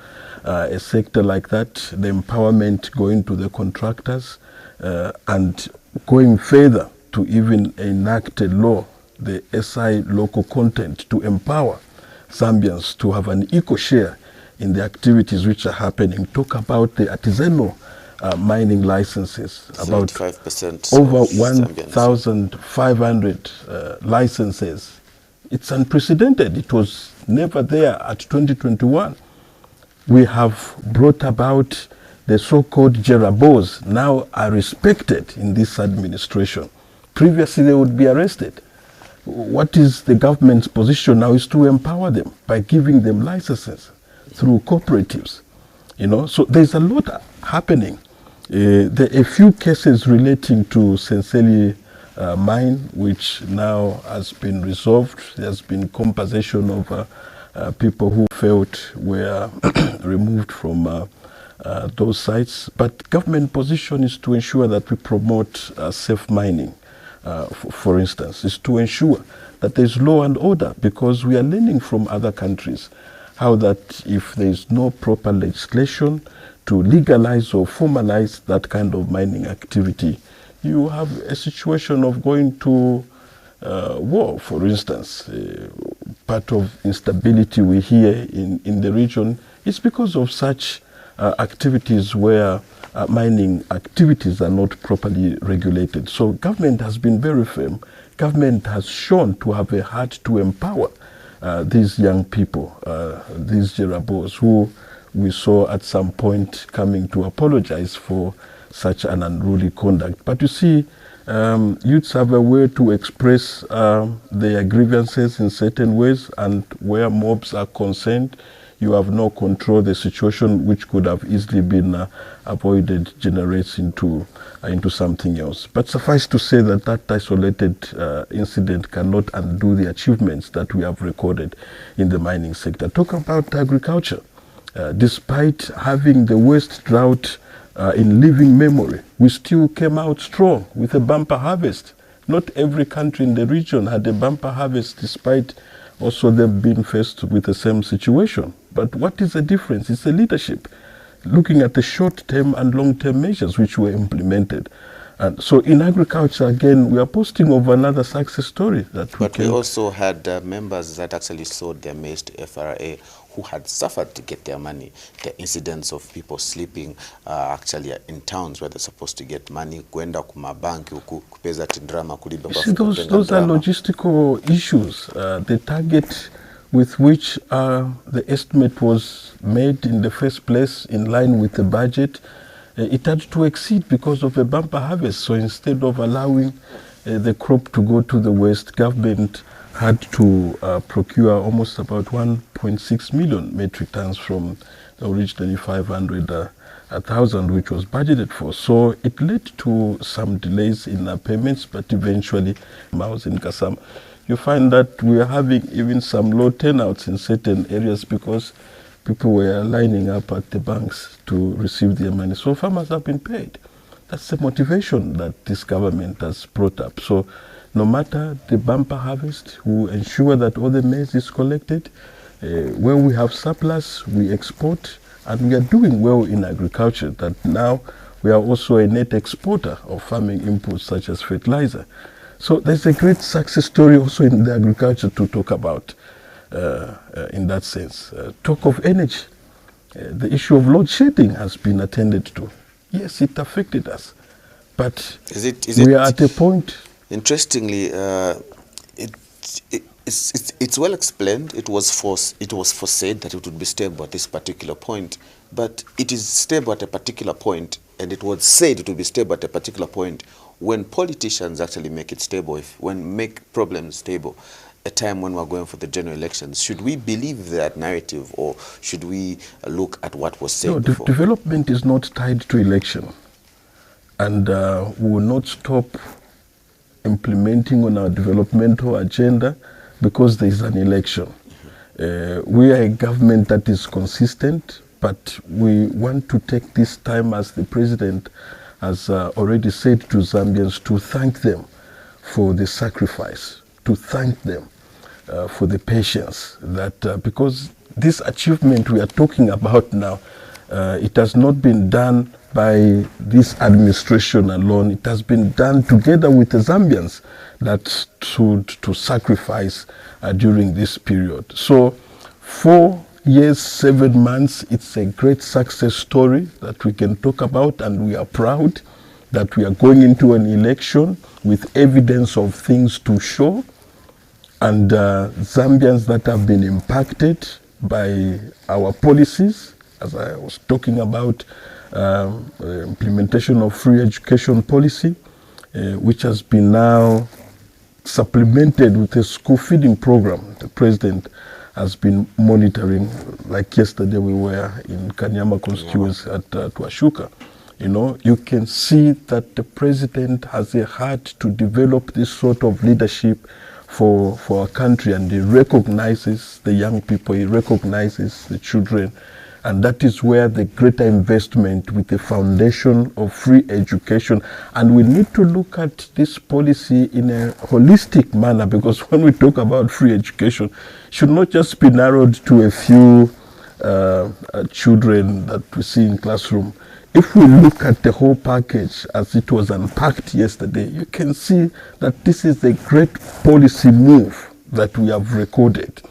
a sector like that, the empowerment going to the contractors, and going further to even enact a law, the SI local content, to empower Zambians to have an equal share in the activities which are happening. Talk about the artisanal mining licenses, about 75% over 1,500 licenses. It's unprecedented. It was never there at 2021. We have brought about the so-called Jerabos, now are respected in this administration. Previously they would be arrested. What is the government's position now is to empower them by giving them licenses through cooperatives. So there's a lot happening. There are a few cases relating to Senseli mine, which now has been resolved. There's been compensation of people who felt were removed from those sites. But government position is to ensure that we promote safe mining. For instance, is to ensure that there's law and order, because we are learning from other countries how that if there's no proper legislation to legalize or formalize that kind of mining activity, you have a situation of going to war, for instance. Part of instability we hear in the region is because of such activities where mining activities are not properly regulated. So government has been very firm. Government has shown to have a heart to empower these young people, these Jerabos, who we saw at some point coming to apologize for such an unruly conduct. But you see, youths have a way to express their grievances in certain ways, and where mobs are concerned, you have no control. The situation which could have easily been avoided generates into something else. But suffice to say that that isolated incident cannot undo the achievements that we have recorded in the mining sector. Talk about agriculture. Despite having the worst drought in living memory, we still came out strong with a bumper harvest. Not every country in the region had a bumper harvest, despite also them being faced with the same situation. But what is the difference? It's the leadership, looking at the short-term and long-term measures which were implemented. And so in agriculture, again, we are posting of another success story. We also had members that actually sold their maize to FRA who had suffered to get their money. The incidents of people sleeping actually in towns where they're supposed to get money, kwenda kuma banki kupeza tindrama kuliba. Those are logistical issues. The target with which the estimate was made in the first place, in line with the budget, it had to exceed because of a bumper harvest. So instead of allowing the crop to go to the west, government had to procure almost about 1.6 million metric tons from the originally 500,000 which was budgeted for. So it led to some delays in payments, but eventually, I was in Kasam, you find that we are having even some low turnouts in certain areas because people were lining up at the banks to receive their money. So farmers have been paid. That's the motivation that this government has brought up. So no matter the bumper harvest, we ensure that all the maize is collected. Where we have surplus, we export, and we are doing well in agriculture. That now we are also a net exporter of farming inputs such as fertilizer. So there's a great success story also in the agriculture to talk about in that sense. Talk of energy. The issue of load shedding has been attended to. Yes, it affected us, but we are at a point. Interestingly, it's well explained. It was foresaid that it would be stable at this particular point, but it is stable at a particular point, and it was said it would be stable at a particular point when politicians actually make it stable, make problems stable. A time when we're going for the general elections. Should we believe that narrative, or should we look at what was said before? Development is not tied to election, and we will not stop implementing on our developmental agenda because there is an election. We are a government that is consistent, but we want to take this time, as the president has already said to Zambians, to thank them for the sacrifice, to thank them for the patience, that because this achievement we are talking about now, it has not been done by this administration alone. It has been done together with the Zambians that to sacrifice during this period. So 4 years, 7 months, it's a great success story that we can talk about, and we are proud that we are going into an election with evidence of things to show. And Zambians that have been impacted by our policies, as I was talking about, implementation of free education policy, which has been now supplemented with a school feeding program. The president has been monitoring. Like yesterday, we were in Kanyama constituency at Twashuka. You know, you can see that the president has a heart to develop this sort of leadership for our country, and he recognizes the young people, he recognizes the children, and that is where the greater investment with the foundation of free education. And we need to look at this policy in a holistic manner, because when we talk about free education, it should not just be narrowed to a few children that we see in classroom. If we look at the whole package as it was unpacked yesterday, you can see that this is a great policy move that we have recorded,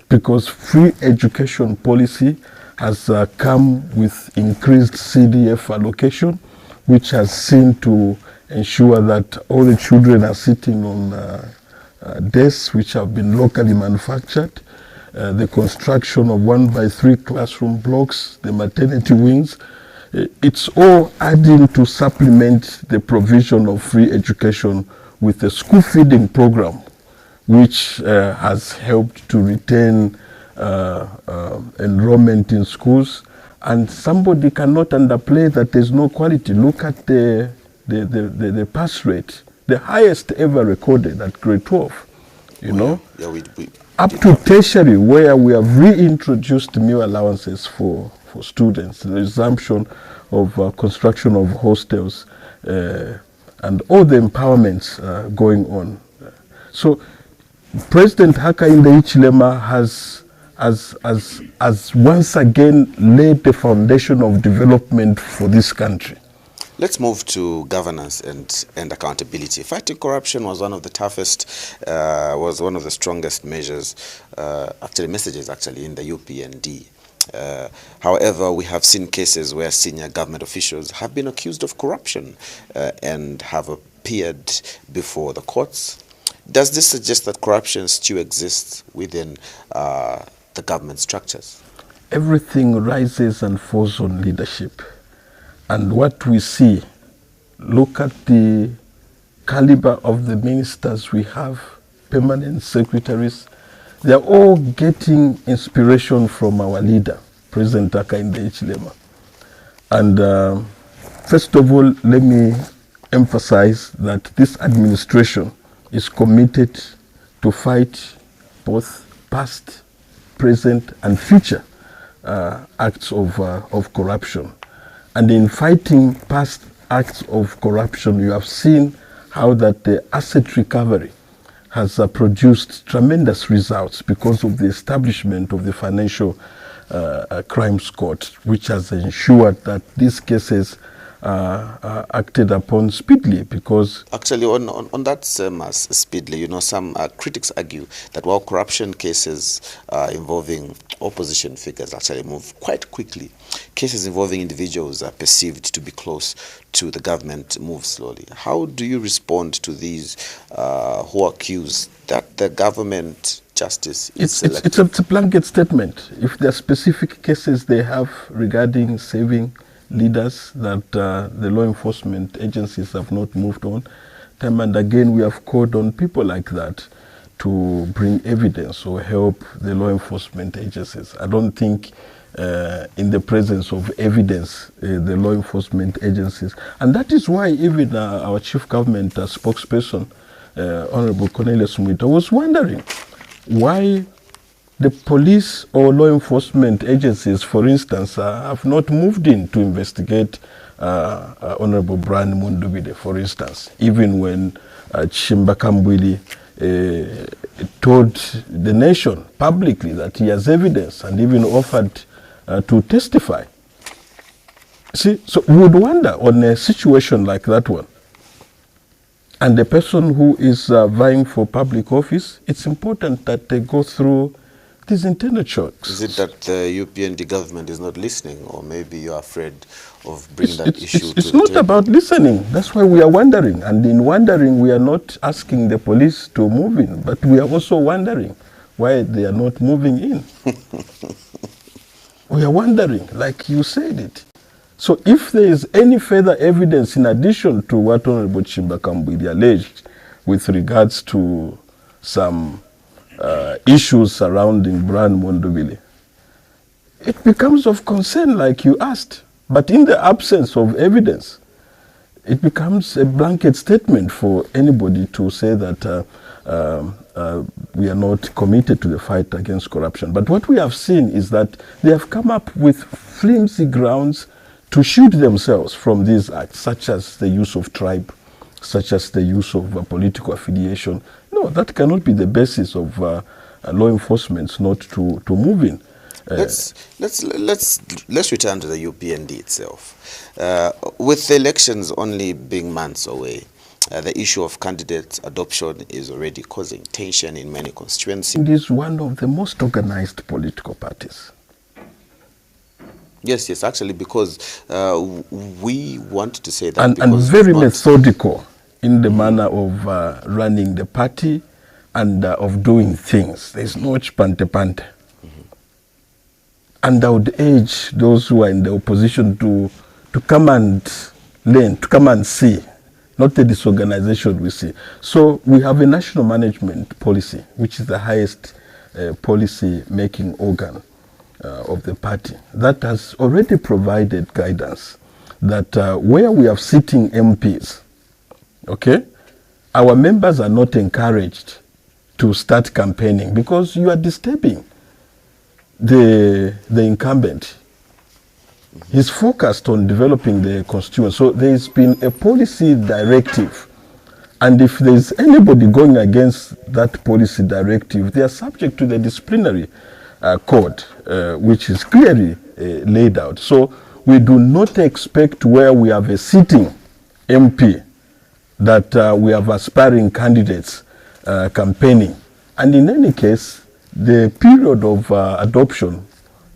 because free education policy has come with increased CDF allocation, which has seen to ensure that all the children are sitting on desks which have been locally manufactured, the construction of 1x3 classroom blocks, the maternity wings. It's all adding to supplement the provision of free education with the school feeding program, which has helped to retain enrollment in schools. And somebody cannot underplay that there's no quality. Look at the pass rate, the highest ever recorded at grade 12, you know. Yeah, up to tertiary, where we have reintroduced meal allowances for students, the resumption of construction of hostels, and all the empowerments going on. So President Hakainde Hichilema has once again laid the foundation of development for this country. Let's move to governance and accountability. Fighting corruption was one of the toughest, was one of the strongest measures, messages in the UPND. However, we have seen cases where senior government officials have been accused of corruption and have appeared before the courts. Does this suggest that corruption still exists within the government structures? Everything rises and falls on leadership. And what we see, look at the caliber of the ministers we have, permanent secretaries. They're all getting inspiration from our leader, President Hakainde Hichilema. And first of all, let me emphasize that this administration is committed to fight both past, present, and future acts of corruption. And in fighting past acts of corruption, you have seen how that the asset recovery has produced tremendous results because of the establishment of the Financial Crimes Court, which has ensured that these cases acted upon speedily, because actually on that same speedily, you know, some critics argue that while corruption cases involving opposition figures actually move quite quickly, cases involving individuals are perceived to be close to the government move slowly. How do you respond to these who accuse that the government justice is selective? It's a blanket statement. If there are specific cases they have regarding saving leaders that the law enforcement agencies have not moved on, time and again we have called on people like that to bring evidence or help the law enforcement agencies. I don't think in the presence of evidence, the law enforcement agencies, and that is why even our chief government spokesperson, Honorable Cornelius Mwita, was wondering why the police or law enforcement agencies, for instance, have not moved in to investigate Honorable Brian Mundubile, for instance, even when Chimba Kambwili told the nation publicly that he has evidence and even offered to testify. See, so we would wonder on a situation like that one, and the person who is vying for public office, it's important that they go through these internal checks. Is it that the UPND government is not listening, or maybe you're afraid of bringing that issue to the It's not about listening. That's why we are wondering. And in wondering, we are not asking the police to move in, but we are also wondering why they are not moving in. We are wondering, like you said it. So if there is any further evidence in addition to what Honorable Chimba Kambwili alleged with regards to some issues surrounding Brian Mundubile, it becomes of concern, like you asked. But in the absence of evidence, it becomes a blanket statement for anybody to say that we are not committed to the fight against corruption. But what we have seen is that they have come up with flimsy grounds to shield themselves from these acts, such as the use of tribe, such as the use of political affiliation. No, that cannot be the basis of law enforcement not to move in. Let's return to the UPND itself. With the elections only being months away, the issue of candidate adoption is already causing tension in many constituencies. It is one of the most organized political parties. Yes, actually, because we want to say that. And very methodical in the manner of running the party and of doing things. There's no chpante-pante. And I would urge those who are in the opposition to come and learn, to come and see, not the disorganization we see. So we have a national management policy, which is the highest policy-making organ of the party, that has already provided guidance that where we have sitting MPs, okay, our members are not encouraged to start campaigning because you are disturbing the incumbent. He's focused on developing the constituency. So there's been a policy directive, and if there's anybody going against that policy directive, they are subject to the disciplinary code, which is clearly laid out. So we do not expect where we have a sitting MP that we have aspiring candidates campaigning. And in any case, the period of adoption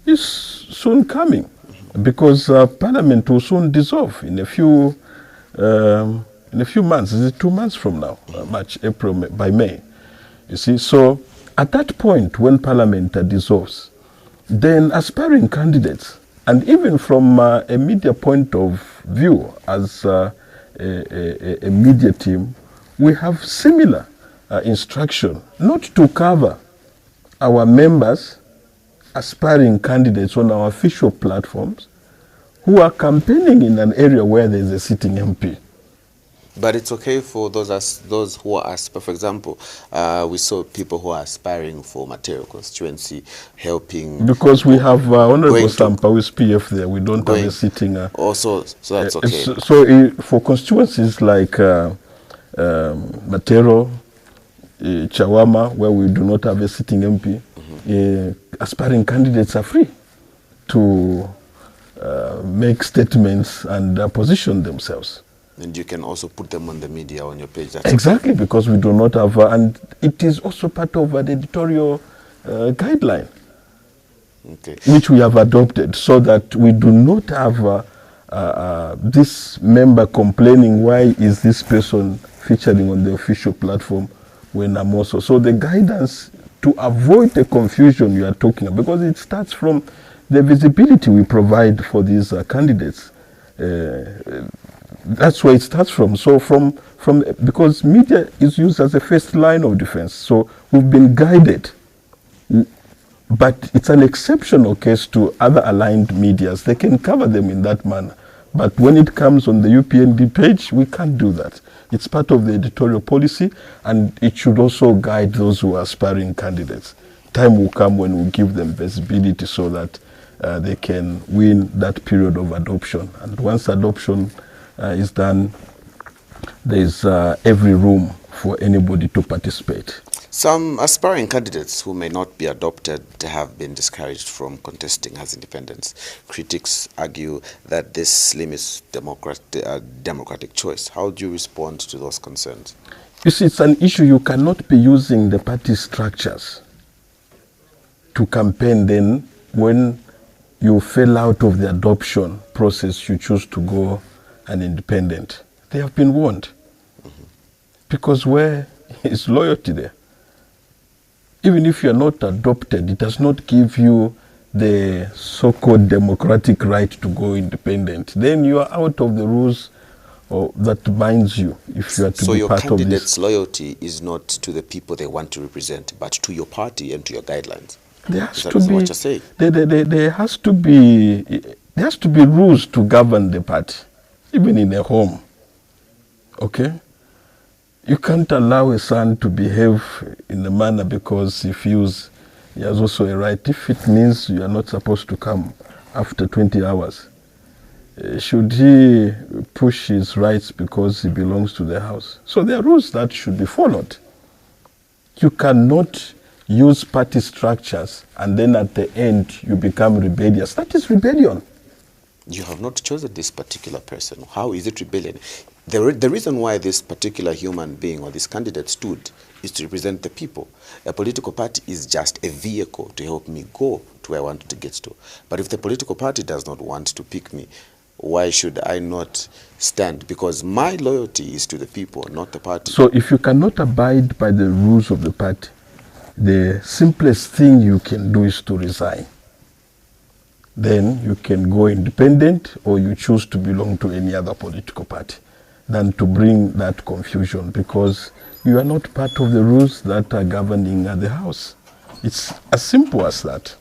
is soon coming because Parliament will soon dissolve in a few months. Is it 2 months from now? March, April, by May. You see, so at that point when Parliament dissolves, then aspiring candidates, and even from a media point of view as a media team, we have similar instruction not to cover our members, aspiring candidates on our official platforms who are campaigning in an area where there is a sitting MP. But it's okay for those who are, for example, we saw people who are aspiring for material constituency helping. Because we have Honorable Sampa with PF there, we don't have a sitting. Also, so that's okay. So for constituencies like Matero, Chawama, where we do not have a sitting MP, aspiring candidates are free to make statements and position themselves. And you can also put them on the media on your page. That's Exactly, because we do not have, and it is also part of an editorial guideline, which we have adopted, so that we do not have this member complaining, why is this person featuring on the official platform when I'm also. So the guidance to avoid the confusion you are talking about, because it starts from the visibility we provide for these candidates. That's where it starts from. So because media is used as a first line of defense, so we've been guided. But it's an exceptional case to other aligned medias. They can cover them in that manner. But when it comes on the UPND page, we can't do that. It's part of the editorial policy, and it should also guide those who are aspiring candidates. Time will come when we give them visibility so that they can win that period of adoption. And once adoption is done, there's every room for anybody to participate. Some aspiring candidates who may not be adopted have been discouraged from contesting as independents. Critics argue that this limits democratic choice. How do you respond to those concerns? You see, it's an issue. You cannot be using the party structures to campaign. Then when you fail out of the adoption process, you choose to go an independent. They have been warned. Because where is loyalty there? Even if you're not adopted, it does not give you the so-called democratic right to go independent. Then you are out of the rules that binds you if you are to be part of this. So your candidate's loyalty is not to the people they want to represent, but to your party and to your guidelines. There has to be what you're saying? There has to be rules to govern the party, even in a home. Okay? You can't allow a son to behave in a manner because he feels he has also a right. If it means you are not supposed to come after 20 hours, should he push his rights because he belongs to the house? So there are rules that should be followed. You cannot use party structures and then at the end you become rebellious. That is rebellion. You have not chosen this particular person. How is it rebellion? The reason why this particular human being or this candidate stood is to represent the people. A political party is just a vehicle to help me go to where I want to get to. But if the political party does not want to pick me, why should I not stand? Because my loyalty is to the people, not the party. So if you cannot abide by the rules of the party, the simplest thing you can do is to resign. Then you can go independent or you choose to belong to any other political party than to bring that confusion, because you are not part of the rules that are governing the House. It's as simple as that.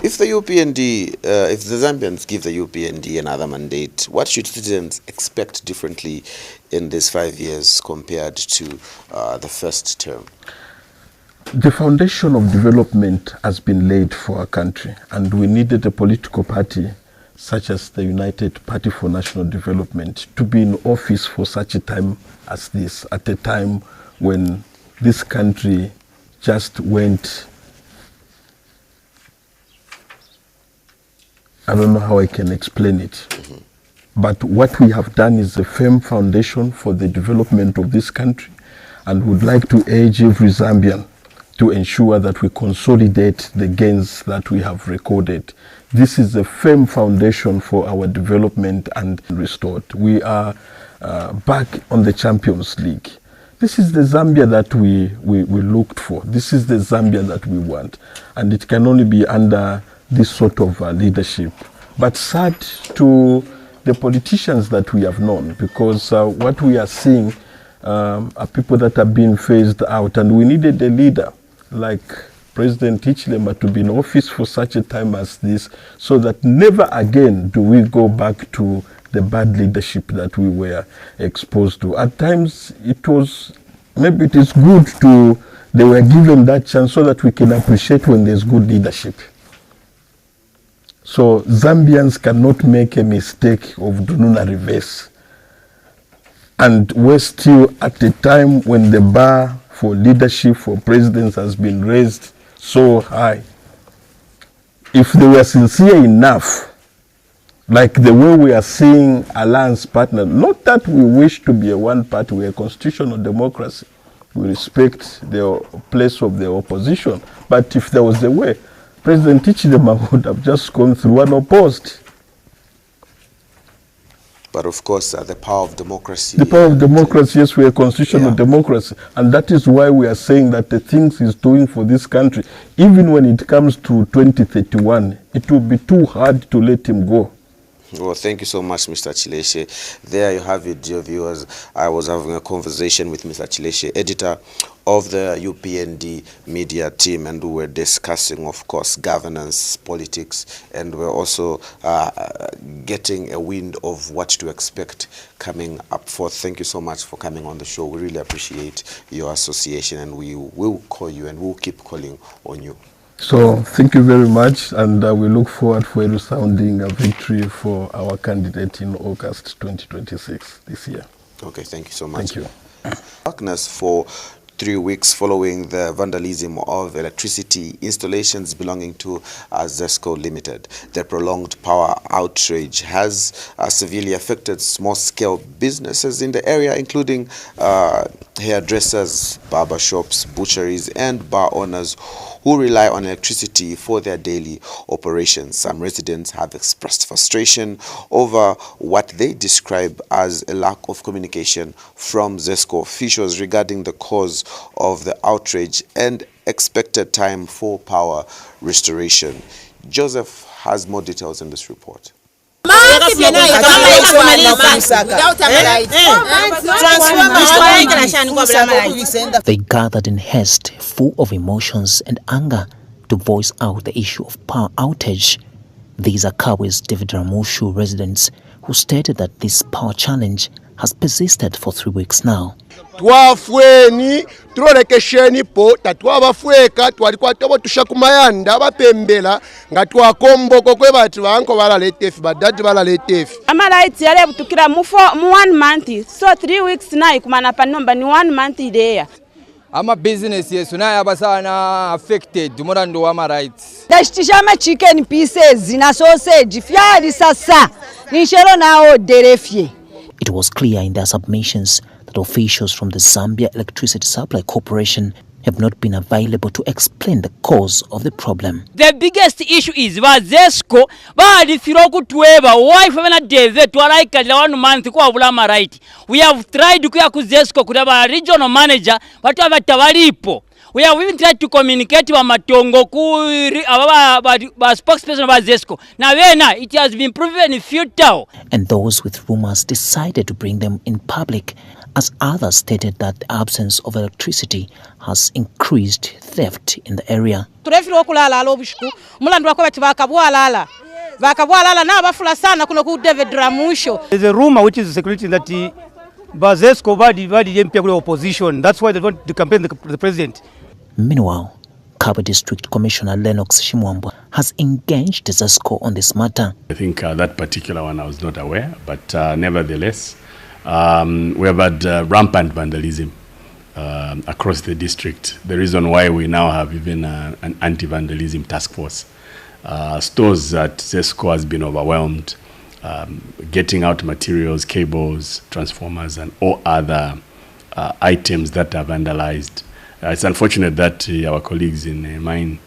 If the UPND, if the Zambians give the UPND another mandate, what should citizens expect differently in these 5 years compared to the first term? The foundation of development has been laid for our country, and we needed a political party such as the United Party for National Development to be in office for such a time as this, at a time when this country just went, I don't know how I can explain it, but what we have done is a firm foundation for the development of this country, and would like to urge every Zambian to ensure that we consolidate the gains that we have recorded. This is a firm foundation for our development and restored. We are back on the Champions League. This is the Zambia that we looked for. This is the Zambia that we want. And it can only be under this sort of leadership. But sad to the politicians that we have known, because what we are seeing are people that are being phased out, and we needed a leader like President Hichilema to be in office for such a time as this, so that never again do we go back to the bad leadership that we were exposed to. At times it was, maybe it is good to, they were given that chance so that we can appreciate when there's good leadership. So Zambians cannot make a mistake of doing a reverse. And we're still at a time when the bar for leadership, for presidents has been raised so high. If they were sincere enough Like the way we are seeing alliance partner, not that we wish to be a one party, we are a constitutional democracy. We respect the place of the opposition. But if there was a way, President Hichilema would have just gone through unopposed. But of course, the power of democracy. The power of democracy, yes, we are a constitutional democracy. And that is why we are saying that the things he's doing for this country, even when it comes to 2031, it will be too hard to let him go. Well, thank you so much, Mr. Chileshe. There you have it, dear viewers. I was having a conversation with Mr. Chileshe, editor of the UPND media team, and we were discussing, of course, governance, politics, and we're also getting a wind of what to expect coming up forth. Thank you so much for coming on the show. We really appreciate your association, and we will call you and we'll keep calling on you. So thank you very much, and we look forward for a resounding victory for our candidate in August 2026 this year. Okay, thank you so much. Thank you. Darkness for 3 weeks following the vandalism of electricity installations belonging to ZESCO Limited. The prolonged power outrage has severely affected small-scale businesses in the area, including hairdressers, barber shops, butcheries, and bar owners who rely on electricity for their daily operations. Some residents have expressed frustration over what they describe as a lack of communication from ZESCO officials regarding the cause of the outrage and expected time for power restoration. Joseph has more details in this report. They gathered in haste, full of emotions and anger, to voice out the issue of power outage. These are Kabwe's David Ramushu residents who stated that this power challenge has persisted for 3 weeks now. Twafweni tulolekesheni po tatwabafweka twalikuwa tobo tushakumayanda bapembela nga twakomboko kwe batu banko balaletefi badati balaletefi amalights yale butukira mu 1 month, so 3 weeks na ikumana pa number ni 1 month there. Ama business yesu na yabasana affected murando wa rights dashitishama chicken pieces na sausage fyali sasa nishero nao derefie. It was clear in their submissions that officials from the Zambia Electricity Supply Corporation have not been available to explain the cause of the problem. The biggest issue is ZESCO balifira okutweba why fena deve twalaikatira 1 month kwa bulama right. We have tried kuya ku ZESCO kulaba regional manager but abatabalipo. We have even tried to communicate with Matongo, spokesperson of ZESCO. Now, it has been proven futile. And those with rumors decided to bring them in public, as others stated that the absence of electricity has increased theft in the area. There's a rumor which is security that ZESCO badi opposition. That's why they want to campaign the president. Meanwhile, Kabwe District Commissioner Lennox Shimwambwa has engaged ZESCO on this matter. I think that particular one I was not aware, but nevertheless, we have had rampant vandalism across the district. The reason why we now have even an anti-vandalism task force. Stores at ZESCO has been overwhelmed, getting out materials, cables, transformers, and all other items that are vandalized. It's unfortunate that our colleagues in the mine,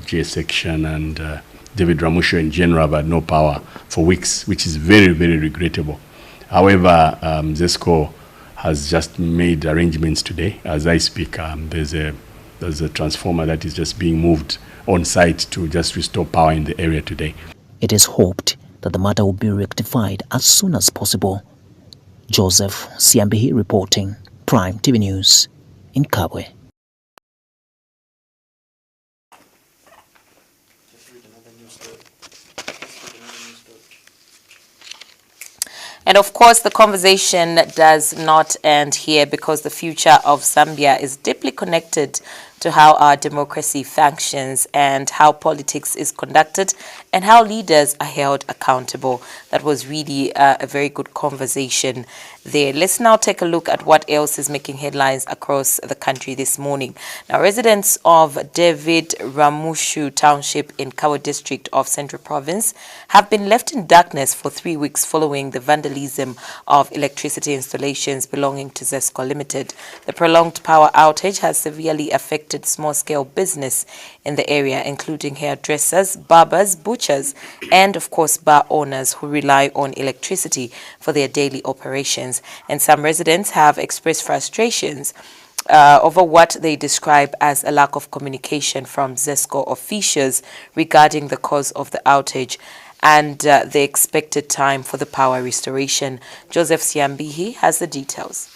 J section and David Ramusho in general have had no power for weeks, which is very, very regrettable. However, ZESCO has just made arrangements today. As I speak, there's a transformer that is just being moved on site to just restore power in the area today. It is hoped that the matter will be rectified as soon as possible. Joseph Siambihi reporting, Prime TV News in Kabwe. And of course, the conversation does not end here, because the future of Zambia is deeply connected to how our democracy functions and how politics is conducted and how leaders are held accountable. That was really a very good conversation there. Let's now take a look at what else is making headlines across the country this morning. Now, residents of David Ramushu Township in Kawa District of Central Province have been left in darkness for 3 weeks following the vandalism of electricity installations belonging to ZESCO Limited. The prolonged power outage has severely affected small-scale business in the area, including hairdressers, barbers, butchers, and of course bar owners who rely on electricity for their daily operations. And some residents have expressed frustrations over what they describe as a lack of communication from ZESCO officials regarding the cause of the outage and the expected time for the power restoration. Joseph Siambihi has the details.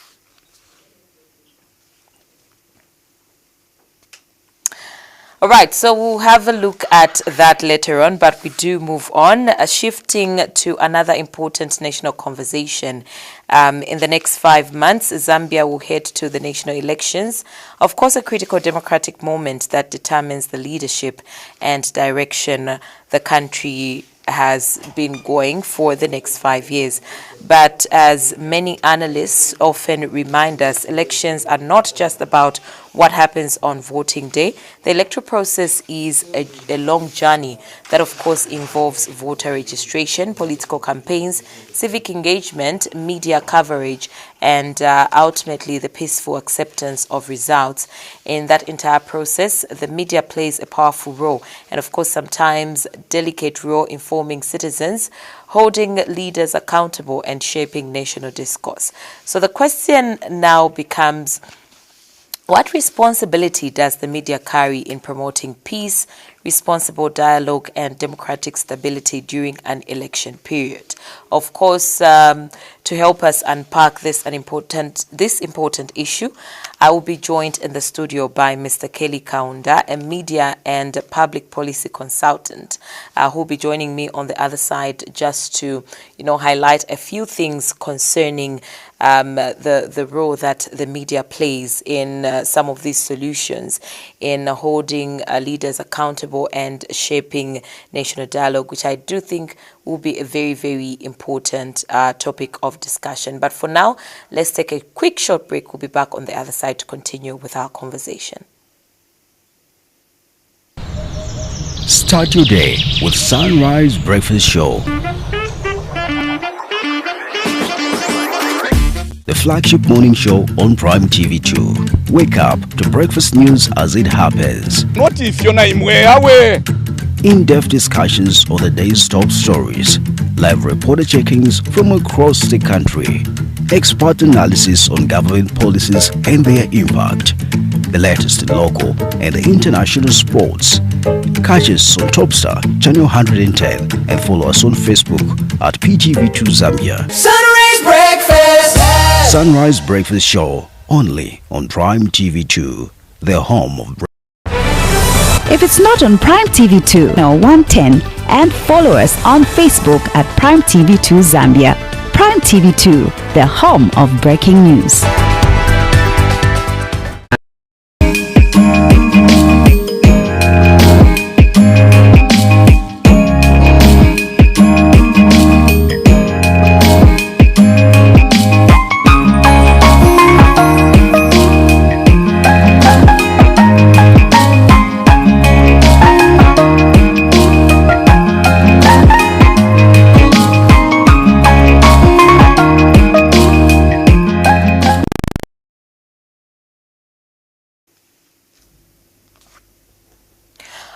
All right, so we'll have a look at that later on, but we do move on, shifting to another important national conversation. In the next 5 months, Zambia will head to the national elections, of course, a critical democratic moment that determines the leadership and direction the country has been going for the next 5 years. But as many analysts often remind us, elections are not just about what happens on voting day. The electoral process is a long journey that, of course, involves voter registration, political campaigns, civic engagement, media coverage, and ultimately the peaceful acceptance of results. In that entire process, the media plays a powerful role and, of course, sometimes delicate role informing citizens, holding leaders accountable and shaping national discourse. So the question now becomes, what responsibility does the media carry in promoting peace, responsible dialogue, and democratic stability during an election period? Of course, to help us unpack this important issue, I will be joined in the studio by Mr. Kelly Kaunda, a media and public policy consultant, who will be joining me on the other side just to, highlight a few things concerning the role that the media plays in some of these solutions in holding leaders accountable and shaping national dialogue, which I do think will be a very, very important topic of discussion. But for now, let's take a quick short break. We'll be back on the other side to continue with our conversation. Start your day with Sunrise Breakfast Show. The flagship morning show on Prime TV 2. Wake up to breakfast news as it happens. What if you're not away? In-depth discussions on the day's top stories. Live reporter checkings from across the country. Expert analysis on government policies and their impact. The latest in local and international sports. Catch us on Topstar Channel 110 and follow us on Facebook at PTV2 Zambia. Sunrise Breakfast! Sunrise Breakfast Show, only on Prime TV 2, the home of If it's not on Prime TV 2, now 110, and follow us on Facebook at Prime TV 2 Zambia. Prime TV 2, the home of breaking news.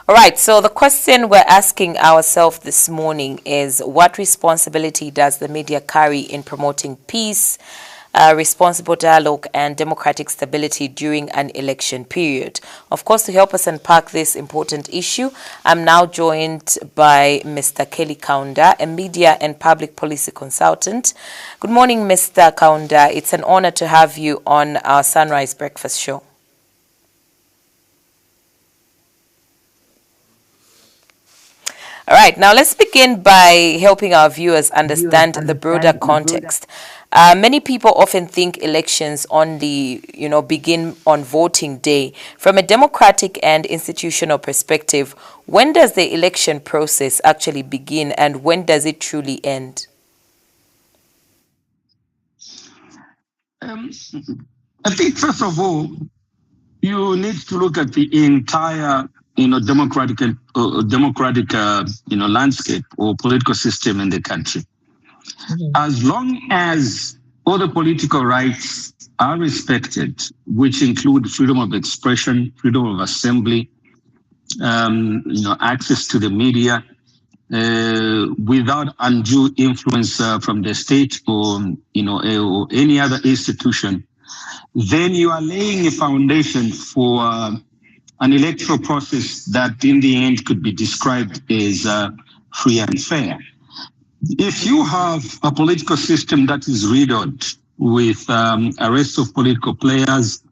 All right, so the question we're asking ourselves this morning is, what responsibility does the media carry in promoting peace, responsible dialogue, and democratic stability during an election period? Of course, to help us unpack this important issue, I'm now joined by Mr. Kelly Kaunda, a media and public policy consultant. Good morning, Mr. Kaunda. It's an honor to have you on our Sunrise Breakfast Show. All right, now let's begin by helping our viewers understand the broader context. Many people often think elections only, begin on voting day. From a democratic and institutional perspective, when does the election process actually begin and when does it truly end? I think, first of all, you need to look at the entire, democratic landscape or political system in the country. As long as all the political rights are respected, which include freedom of expression, freedom of assembly, access to the media, without undue influence from the state or or any other institution, then you are laying a foundation for an electoral process that in the end could be described as free and fair. If you have a political system that is riddled with arrest of political players,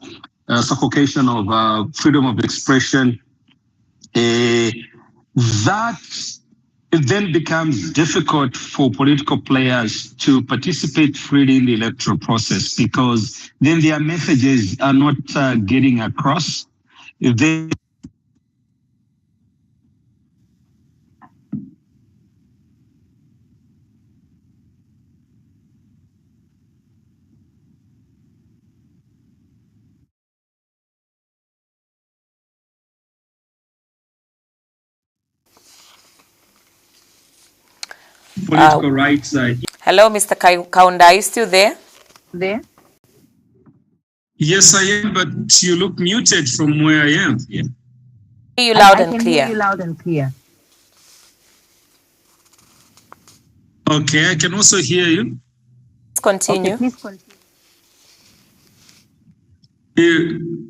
suffocation of freedom of expression, that it then becomes difficult for political players to participate freely in the electoral process because then their messages are not getting across. If they political rights. Hello, Mr. Kaunda, are you still there? Yes, I am, but you look muted from where I am. Yeah. Hear you loud and clear. Hear you loud and clear. Okay, I can also hear you. Please continue. Okay, please continue.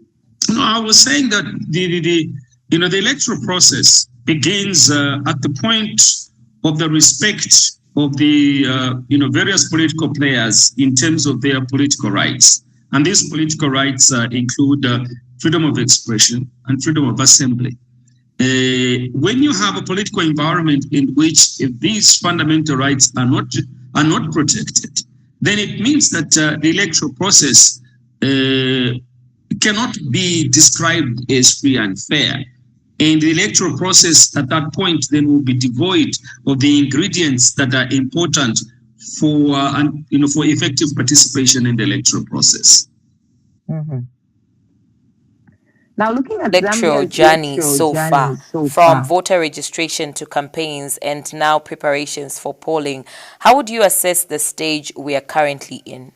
I was saying that the electoral process begins at the point of the respect of the various political players in terms of their political rights, and these political rights include freedom of expression and freedom of assembly. When you have a political environment in which these fundamental rights are not protected, then it means that the electoral process cannot be described as free and fair. And the electoral process at that point then will be devoid of the ingredients that are important for for effective participation in the electoral process. Mm-hmm. Now, looking at electoral Zambia's journey so far, from voter registration to campaigns and now preparations for polling, how would you assess the stage we are currently in?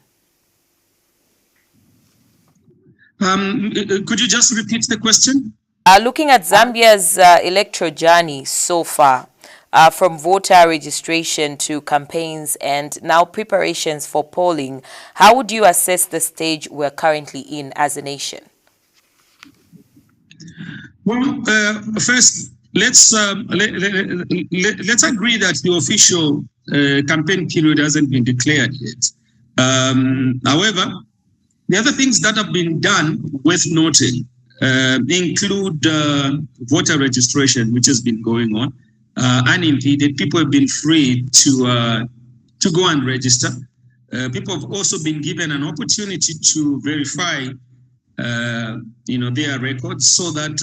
Could you just repeat the question? Looking at Zambia's electoral journey so far, from voter registration to campaigns and now preparations for polling, how would you assess the stage we're currently in as a nation? Well, first, let's agree that the official campaign period hasn't been declared yet. However, the other things that have been done worth noting include voter registration, which has been going on unimpeded. People have been free to go and register. People have also been given an opportunity to verify their records so that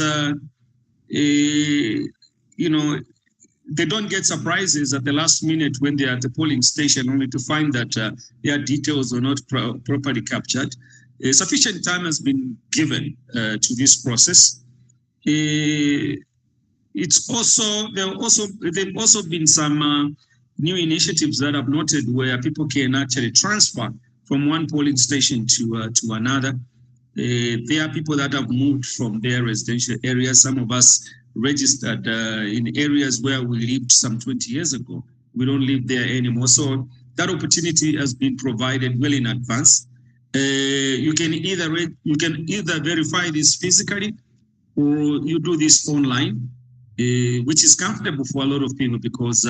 they don't get surprises at the last minute when they are at the polling station only to find that their details were not properly captured. Sufficient time has been given to this process. There have also been some new initiatives that I've noted where people can actually transfer from one polling station to another. There are people that have moved from their residential areas. Some of us registered in areas where we lived some 20 years ago. We don't live there anymore. So that opportunity has been provided well in advance. You can either verify this physically or you do this online, which is comfortable for a lot of people because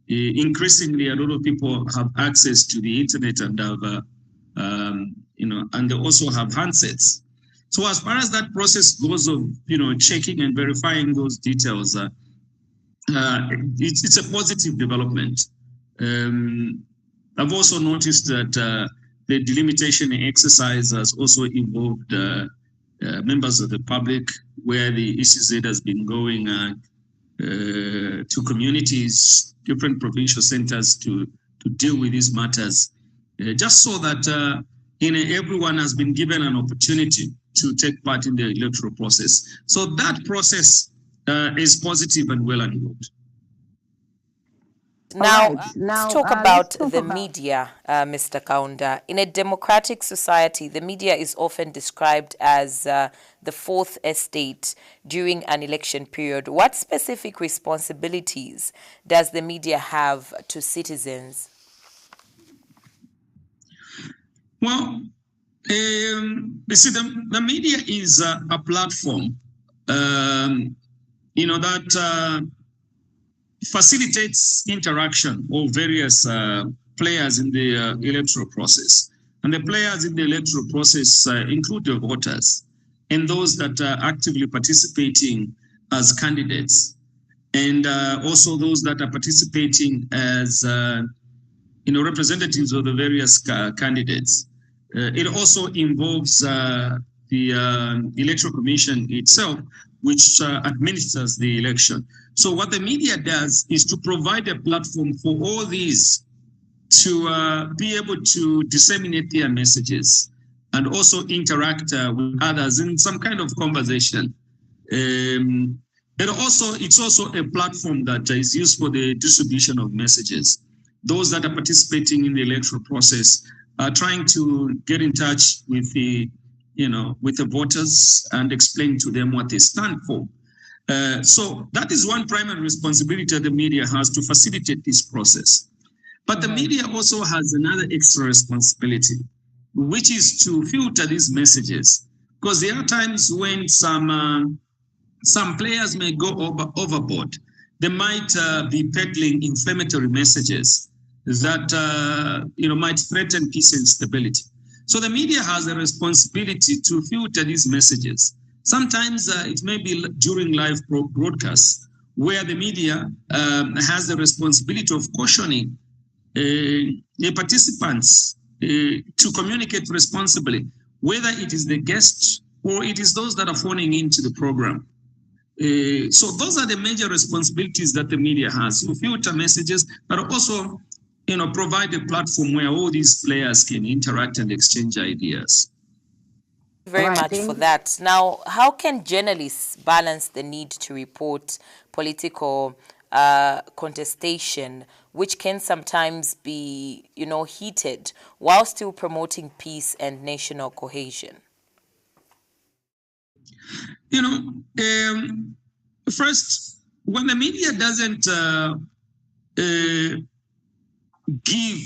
increasingly a lot of people have access to the internet and have and they also have handsets. So as far as that process goes of checking and verifying those details, it's a positive development. I've also noticed that the delimitation exercise has also involved members of the public, where the ECZ has been going to communities, different provincial centers to deal with these matters, just so that everyone has been given an opportunity to take part in the electoral process. So that process is positive and well underway. Now, let's talk about the media, Mr. Kaunda. In a democratic society, the media is often described as the fourth estate during an election period. What specific responsibilities does the media have to citizens? Well, you see, the media is a platform, that facilitates interaction of various players in the electoral process. And the players in the electoral process include the voters and those that are actively participating as candidates, and also those that are participating as representatives of the various candidates. It also involves the Electoral Commission itself, which administers the election. So what the media does is to provide a platform for all these to be able to disseminate their messages and also interact with others in some kind of conversation. It's also a platform that is used for the distribution of messages. Those that are participating in the electoral process are trying to get in touch with the voters and explain to them what they stand for. So that is one primary responsibility the media has, to facilitate this process. But the media also has another extra responsibility, which is to filter these messages, because there are times when some players may go overboard. They might be peddling inflammatory messages that might threaten peace and stability. So the media has a responsibility to filter these messages. Sometimes it may be during live broadcasts, where the media has the responsibility of cautioning the participants to communicate responsibly, whether it is the guests or it is those that are phoning into the program. So those are the major responsibilities that the media has, to filter messages, but also provide a platform where all these players can interact and exchange ideas. Very much for that. Now, how can journalists balance the need to report political contestation, which can sometimes be, heated, while still promoting peace and national cohesion? First, when the media doesn't give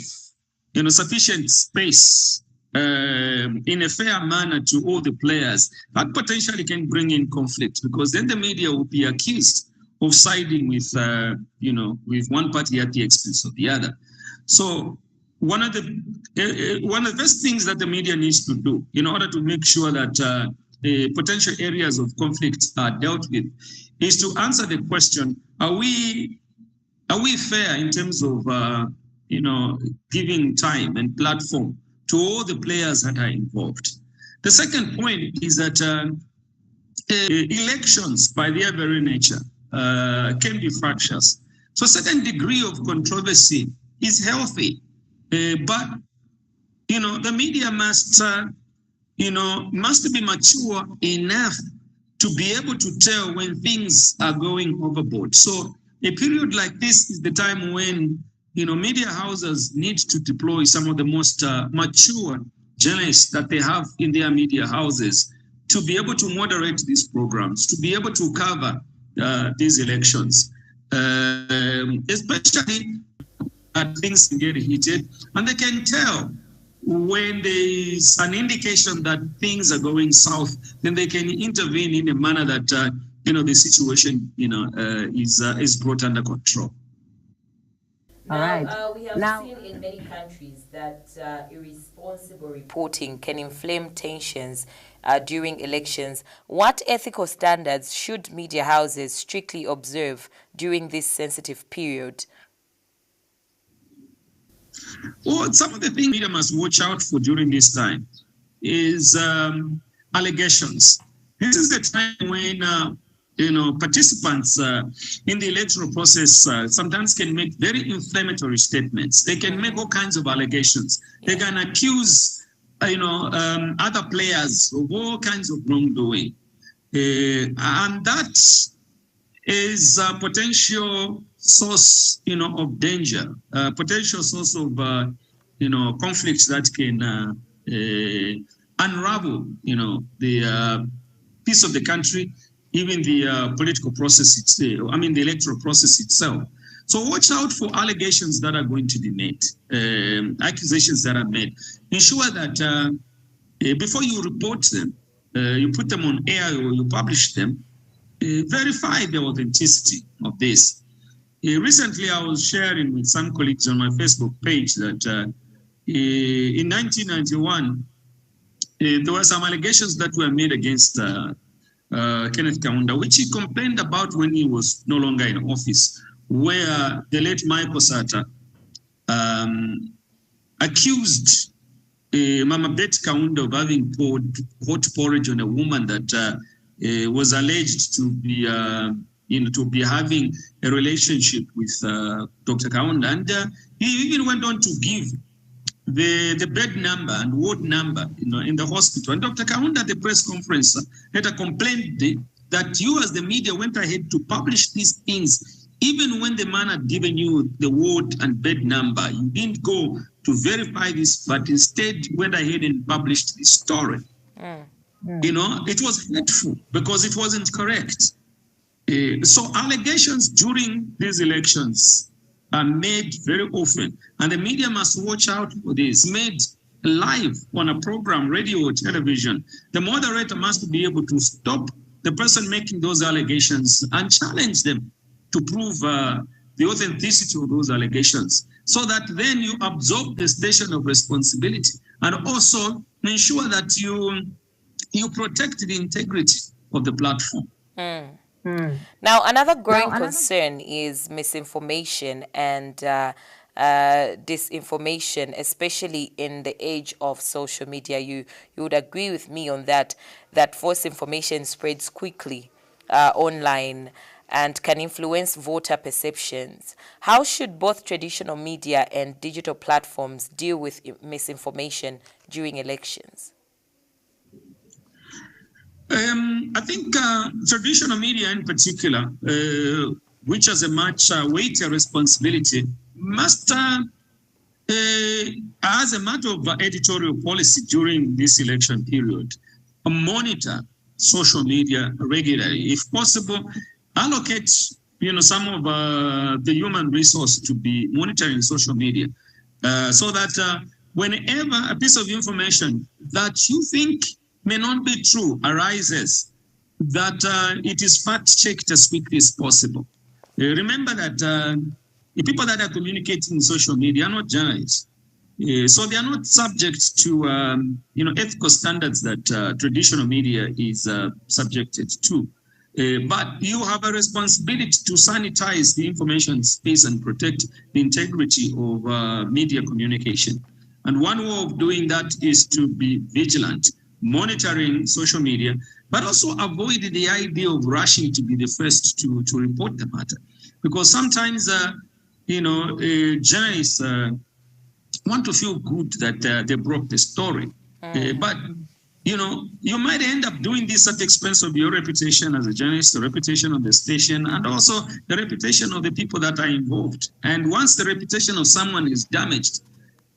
sufficient space in a fair manner to all the players, that potentially can bring in conflict, because then the media will be accused of siding with with one party at the expense of the other. So one of the best things that the media needs to do in order to make sure that the potential areas of conflict are dealt with is to answer the question: Are we fair in terms of giving time and platform to all the players that are involved? The second point is that elections, by their very nature, can be fractious. So a certain degree of controversy is healthy, but the media must be mature enough to be able to tell when things are going overboard. So a period like this is the time when media houses need to deploy some of the most mature journalists that they have in their media houses to be able to moderate these programs, to be able to cover these elections, especially things get heated, and they can tell when there is an indication that things are going south. Then they can intervene in a manner that the situation is brought under control. Now, we have seen in many countries that irresponsible reporting can inflame tensions during elections. What ethical standards should media houses strictly observe during this sensitive period? Well, some of the things media must watch out for during this time is allegations. This is the time when participants in the electoral process sometimes can make very inflammatory statements. They can make all kinds of allegations. They can accuse, other players of all kinds of wrongdoing, and that is a potential source, of danger, potential source of, conflicts that can unravel, the peace of the country, even the political process itself, the electoral process itself. So watch out for allegations that are going to be made, accusations that are made. Ensure that before you report them, you put them on air or you publish them, verify the authenticity of this. Recently, I was sharing with some colleagues on my Facebook page that in 1991, there were some allegations that were made against Kenneth Kaunda, which he complained about when he was no longer in office, where the late Michael Sata accused Mama Bet Kaunda of having poured hot porridge on a woman that was alleged to be, to be having a relationship with Dr. Kaunda. And he even went on to give the bed number and ward number, in the hospital. And Dr. Kaunda at the press conference later complained that you as the media went ahead to publish these things, even when the man had given you the ward and bed number. You didn't go to verify this, but instead went ahead and published this story. It was hurtful because it wasn't correct. So allegations during these elections are made very often, and the media must watch out for this. Made live on a program, radio or television, the moderator must be able to stop the person making those allegations and challenge them to prove the authenticity of those allegations, so that then you absorb the station of responsibility and also ensure that you protect the integrity of the platform. Now, another growing concern is misinformation and disinformation, especially in the age of social media. You would agree with me on that false information spreads quickly online and can influence voter perceptions. How should both traditional media and digital platforms deal with misinformation during elections? I think traditional media in particular, which has a much weightier responsibility, must, as a matter of editorial policy during this election period, monitor social media regularly. If possible, allocate some of the human resource to be monitoring social media, so that whenever a piece of information that you think may not be true arises, that it is fact-checked as quickly as possible. Remember that the people that are communicating in social media are not journalists. So they are not subject to ethical standards that traditional media is subjected to. But you have a responsibility to sanitize the information space and protect the integrity of media communication. And one way of doing that is to be vigilant, monitoring social media, but also avoid the idea of rushing to be the first to report the matter. Because sometimes, journalists want to feel good that they broke the story. But, you might end up doing this at the expense of your reputation as a journalist, the reputation of the station, and also the reputation of the people that are involved. And once the reputation of someone is damaged,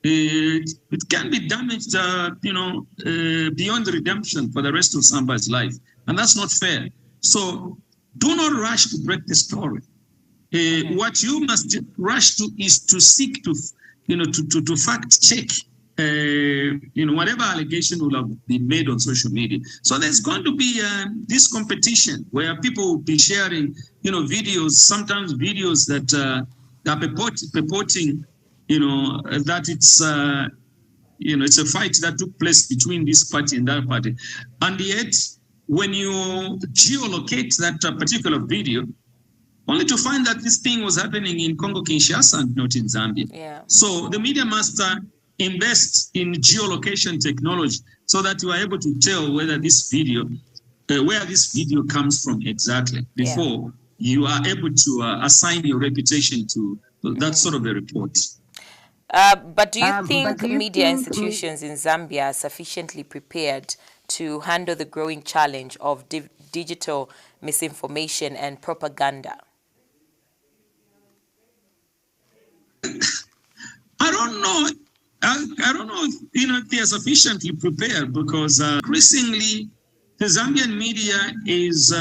it can be damaged, beyond redemption for the rest of somebody's life. And that's not fair. So do not rush to break the story. What you must rush to is to seek to fact check, whatever allegation will have been made on social media. So there's going to be this competition where people will be sharing, videos, sometimes videos that are purporting that it's it's a fight that took place between this party and that party. And yet, when you geolocate that particular video, only to find that this thing was happening in Congo-Kinshasa and not in Zambia. Yeah. So the media must invest in geolocation technology so that you are able to tell whether this video, where this video comes from exactly before you are able to assign your reputation to that sort of a report. But do you think media institutions in Zambia are sufficiently prepared to handle the growing challenge of digital misinformation and propaganda? I don't know. I don't know if they are sufficiently prepared, because increasingly the Zambian media is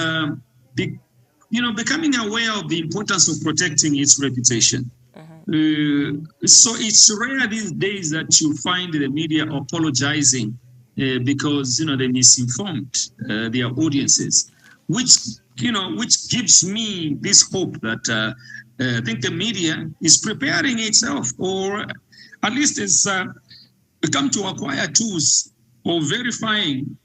becoming aware of the importance of protecting its reputation. So it's rare these days that you find the media apologizing because they misinformed their audiences, which gives me this hope that I think the media is preparing itself, or at least it's come to acquire tools of verifying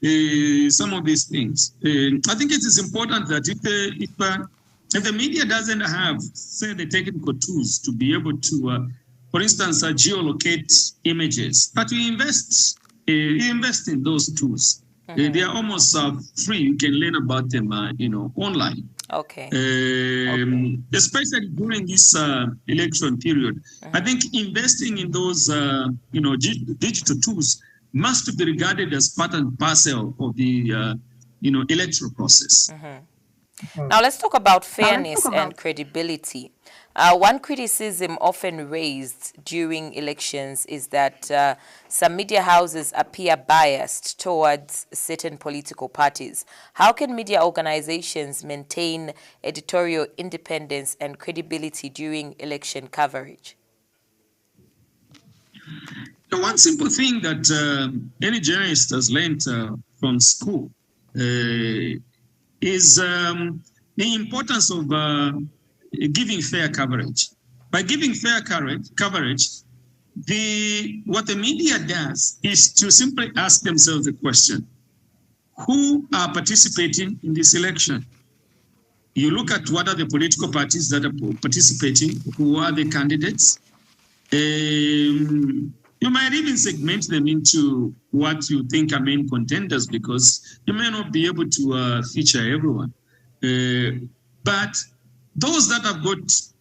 some of these things. I think it is important that if the media doesn't have, say, the technical tools to be able to, for instance, geolocate images, that you invest in those tools. They are almost free. You can learn about them, online. Okay. Especially during this election period, I think investing in those, digital tools must be regarded as part and parcel of the, electoral process. Now let's talk about fairness and credibility. One criticism often raised during elections is that some media houses appear biased towards certain political parties. How can media organizations maintain editorial independence and credibility during election coverage? The one simple thing that any journalist has learned from school is the importance of giving fair coverage. By giving fair coverage, what the media does is to simply ask themselves the question: who are participating in this election? You look at what are the political parties that are participating, who are the candidates. You might even segment them into what you think are main contenders, because you may not be able to feature everyone. But those that have got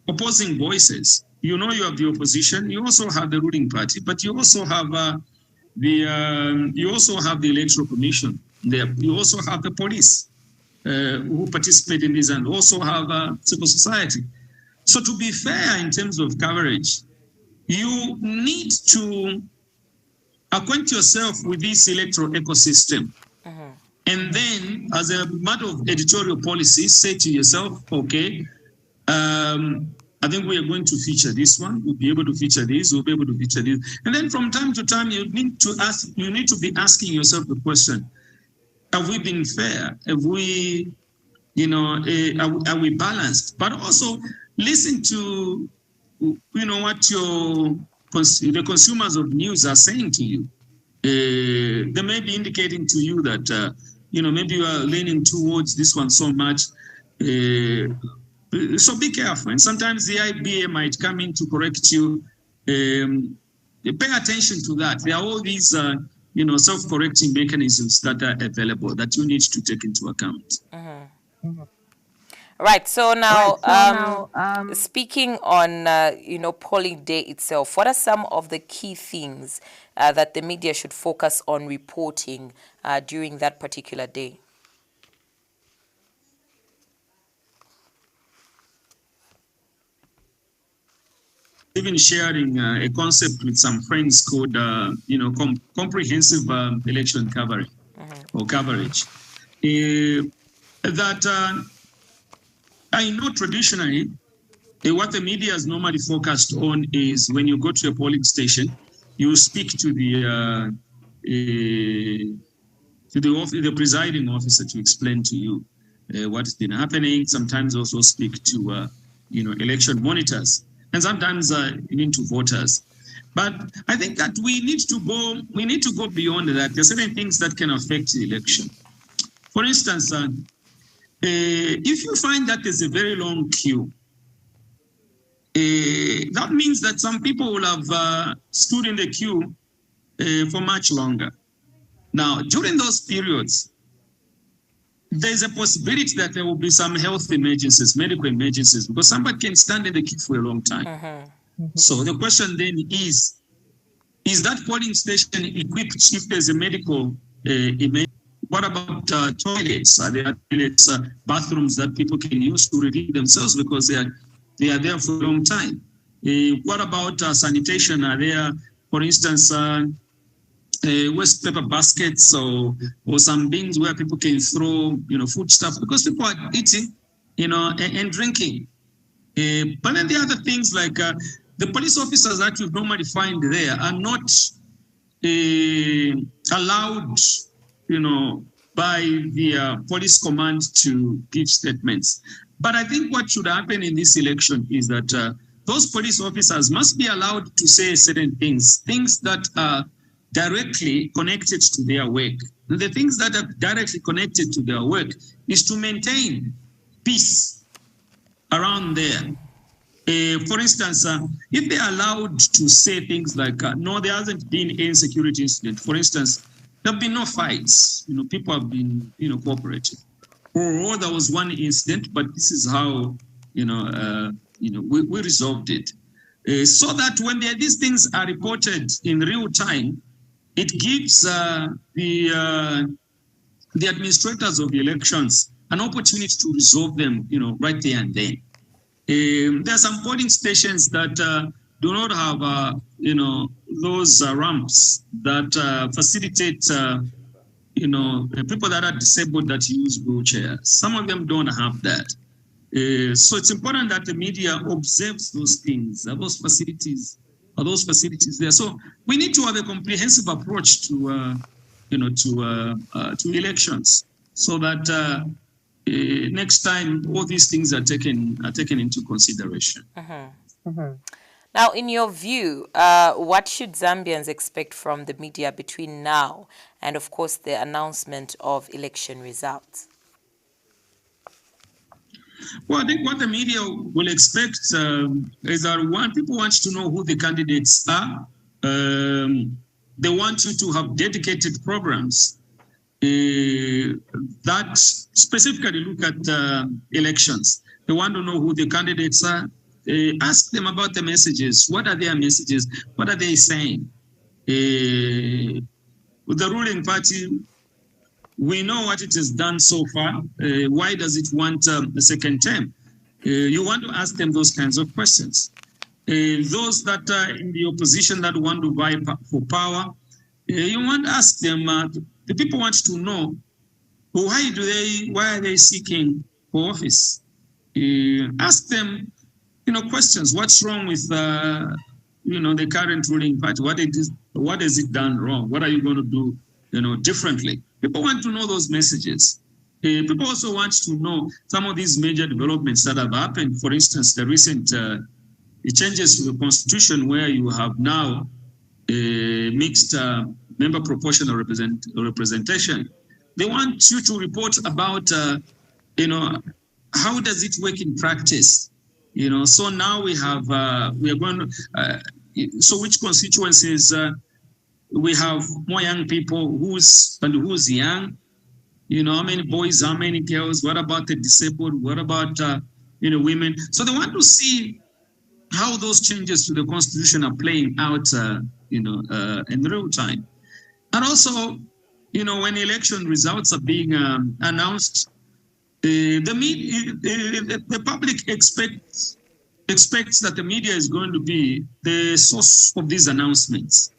opposing voices, you have the opposition, you also have the ruling party, but you also have the Electoral Commission. You also have the police who participate in this, and also have civil society. So to be fair in terms of coverage, you need to acquaint yourself with this electoral ecosystem. And then, as a matter of editorial policy, say to yourself, okay, I think we are going to feature this one, we'll be able to feature this, we'll be able to feature this. And then from time to time, you need to be asking yourself the question: have we been fair? Have we, are we balanced? But also listen to what the consumers of news are saying to you. They may be indicating to you that maybe you are leaning towards this one so much. So be careful. And sometimes the IBA might come in to correct you. Pay attention to that. There are all these self-correcting mechanisms that are available that you need to take into account. Right. So now, speaking on polling day itself, what are some of the key things that the media should focus on reporting during that particular day? Even sharing a concept with some friends called comprehensive election coverage or coverage. That I know traditionally what the media has normally focused on is when you go to a polling station, you speak to the presiding officer to explain to you what's been happening. Sometimes also speak to election monitors, and sometimes even to voters. But I think that we need to go beyond that. There are certain things that can affect the election. For instance, If you find that there's a very long queue, that means that some people will have stood in the queue for much longer. Now, during those periods, there's a possibility that there will be some health emergencies, medical emergencies, because somebody can stand in the queue for a long time. So the question then is that polling station equipped if there's a medical emergency? What about toilets? Are there toilets, bathrooms that people can use to relieve themselves because they are there for a long time? What about sanitation? Are there, for instance, waste paper baskets or some bins where people can throw, food stuff because people are eating, and drinking. But then the other things like the police officers that you normally find there are not allowed, by the police command to give statements. But I think what should happen in this election is that those police officers must be allowed to say certain things that are directly connected to their work. And the things that are directly connected to their work is to maintain peace around there. For instance, if they're allowed to say things like, no, there hasn't been any security incident. For instance, there have been no fights. People have been, cooperative. Or there was one incident, but this is how, we resolved it. So that when these things are reported in real time, it gives the administrators of the elections an opportunity to resolve them, right there and then. There are some polling stations that do not have, those ramps that facilitate, people that are disabled that use wheelchairs. Some of them don't have that. So it's important that the media observes those things, those facilities there. So we need to have a comprehensive approach to, to elections, so that next time all these things are taken into consideration. Now, in your view, what should Zambians expect from the media between now and, of course, the announcement of election results? Well, I think what the media will expect is that people want to know who the candidates are. They want you to have dedicated programs that specifically look at elections. They want to know who the candidates are. Ask them about the messages. What are their messages? What are they saying? With the ruling party, we know what it has done so far. Why does it want a second term? You want to ask them those kinds of questions. Those that are in the opposition that want to vie for power, you want to ask them, the people want to know, why are they seeking for office? Ask them, questions. What's wrong with, the current ruling party? What has it done wrong? What are you going to do, differently? People want to know those messages. People also want to know some of these major developments that have happened. For instance, the recent changes to the constitution, where you have now mixed member proportional representation. They want you to report about, how does it work in practice? So now we have, we are going to, so which constituencies we have more young people, who's young, how many boys, how many girls, what about the disabled, what about, women? So they want to see how those changes to the constitution are playing out, in real time. And also, when election results are being announced, the public expects that the media is going to be the source of these announcements.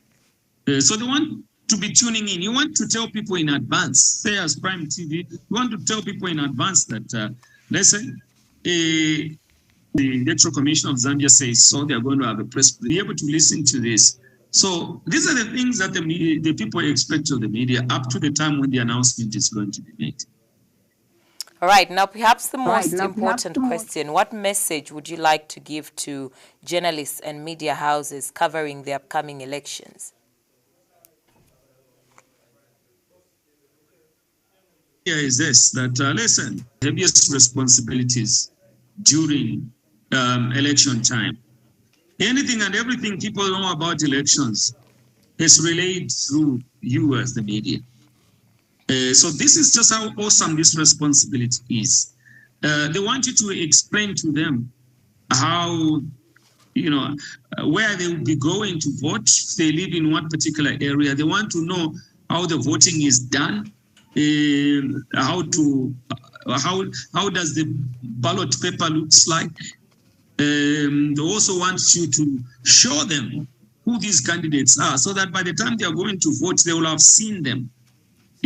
So they want to be tuning in. You want to tell people in advance, say as Prime TV, you want to tell people in advance that, listen, the Electoral Commission of Zambia says so, they're going to have a press, be able to listen to this. So these are the things that the people expect of the media up to the time when the announcement is going to be made. All right. Now, perhaps the most important question, what message would you like to give to journalists and media houses covering the upcoming elections? is this, that listen, heaviest responsibilities during election time. Anything and everything people know about elections is relayed through you as the media. So this is just how awesome this responsibility is. They want you to explain to them how, where they will be going to vote, if they live in what particular area. They want to know how the voting is done, how does the ballot paper looks like. They also want you to show them who these candidates are, so that by the time they are going to vote, they will have seen them,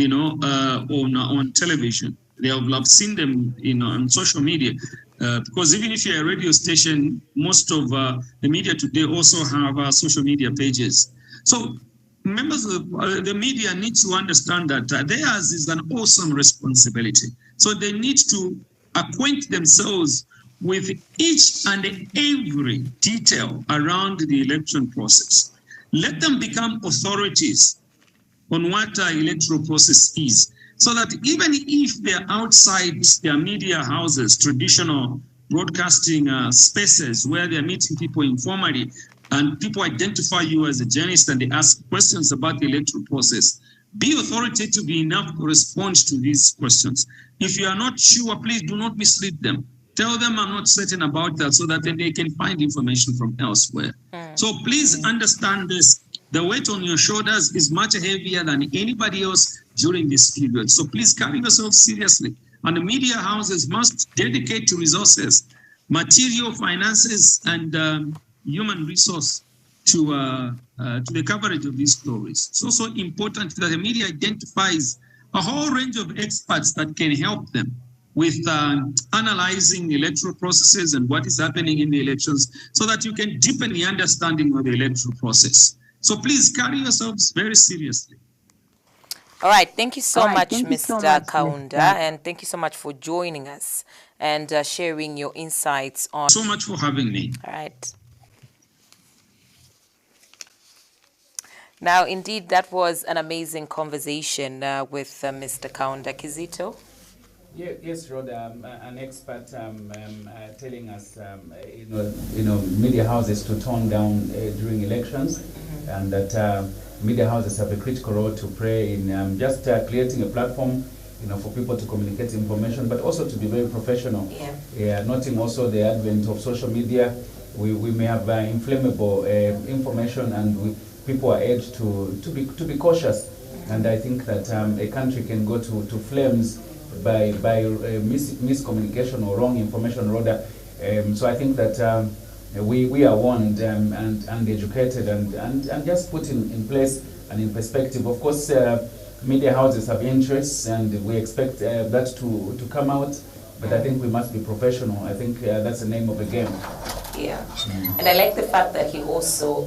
on television. They will have seen them, on social media. Because even if you're a radio station, most of the media today also have social media pages. So members of the media need to understand that theirs is an awesome responsibility. So they need to acquaint themselves with each and every detail around the election process. Let them become authorities on what our electoral process is, so that even if they're outside their media houses, traditional broadcasting spaces where they're meeting people informally, and people identify you as a journalist and they ask questions about the electoral process, be authoritative enough to respond to these questions. If you are not sure, please do not mislead them. Tell them I'm not certain about that, so that then they can find information from elsewhere. So please understand this. The weight on your shoulders is much heavier than anybody else during this period. So please carry yourself seriously. And the media houses must dedicate resources, material, finances, and human resource to the coverage of these stories. It's also important that the media identifies a whole range of experts that can help them with analyzing electoral processes and what is happening in the elections, so that you can deepen the understanding of the electoral process. So please carry yourselves very seriously. All right, thank you so much, Mr. Kaunda, and thank you so much for joining us and sharing your insights on. So much for having me. All right. Now, indeed, that was an amazing conversation with Mr. Kaunda. Kizito? Yes, Rhoda, an expert telling us, media houses to tone down during elections, and that media houses have a critical role to play in just creating a platform, for people to communicate information, but also to be very professional. Noting also the advent of social media, we may have inflammable information, and people are urged to be cautious. And I think that a country can go to flames by miscommunication or wrong information, rather. So I think that we are warned and educated and just put in place and in perspective. Of course, media houses have interests, and we expect that to come out. But I think we must be professional. I think that's the name of the game. Yeah, and I like the fact that he also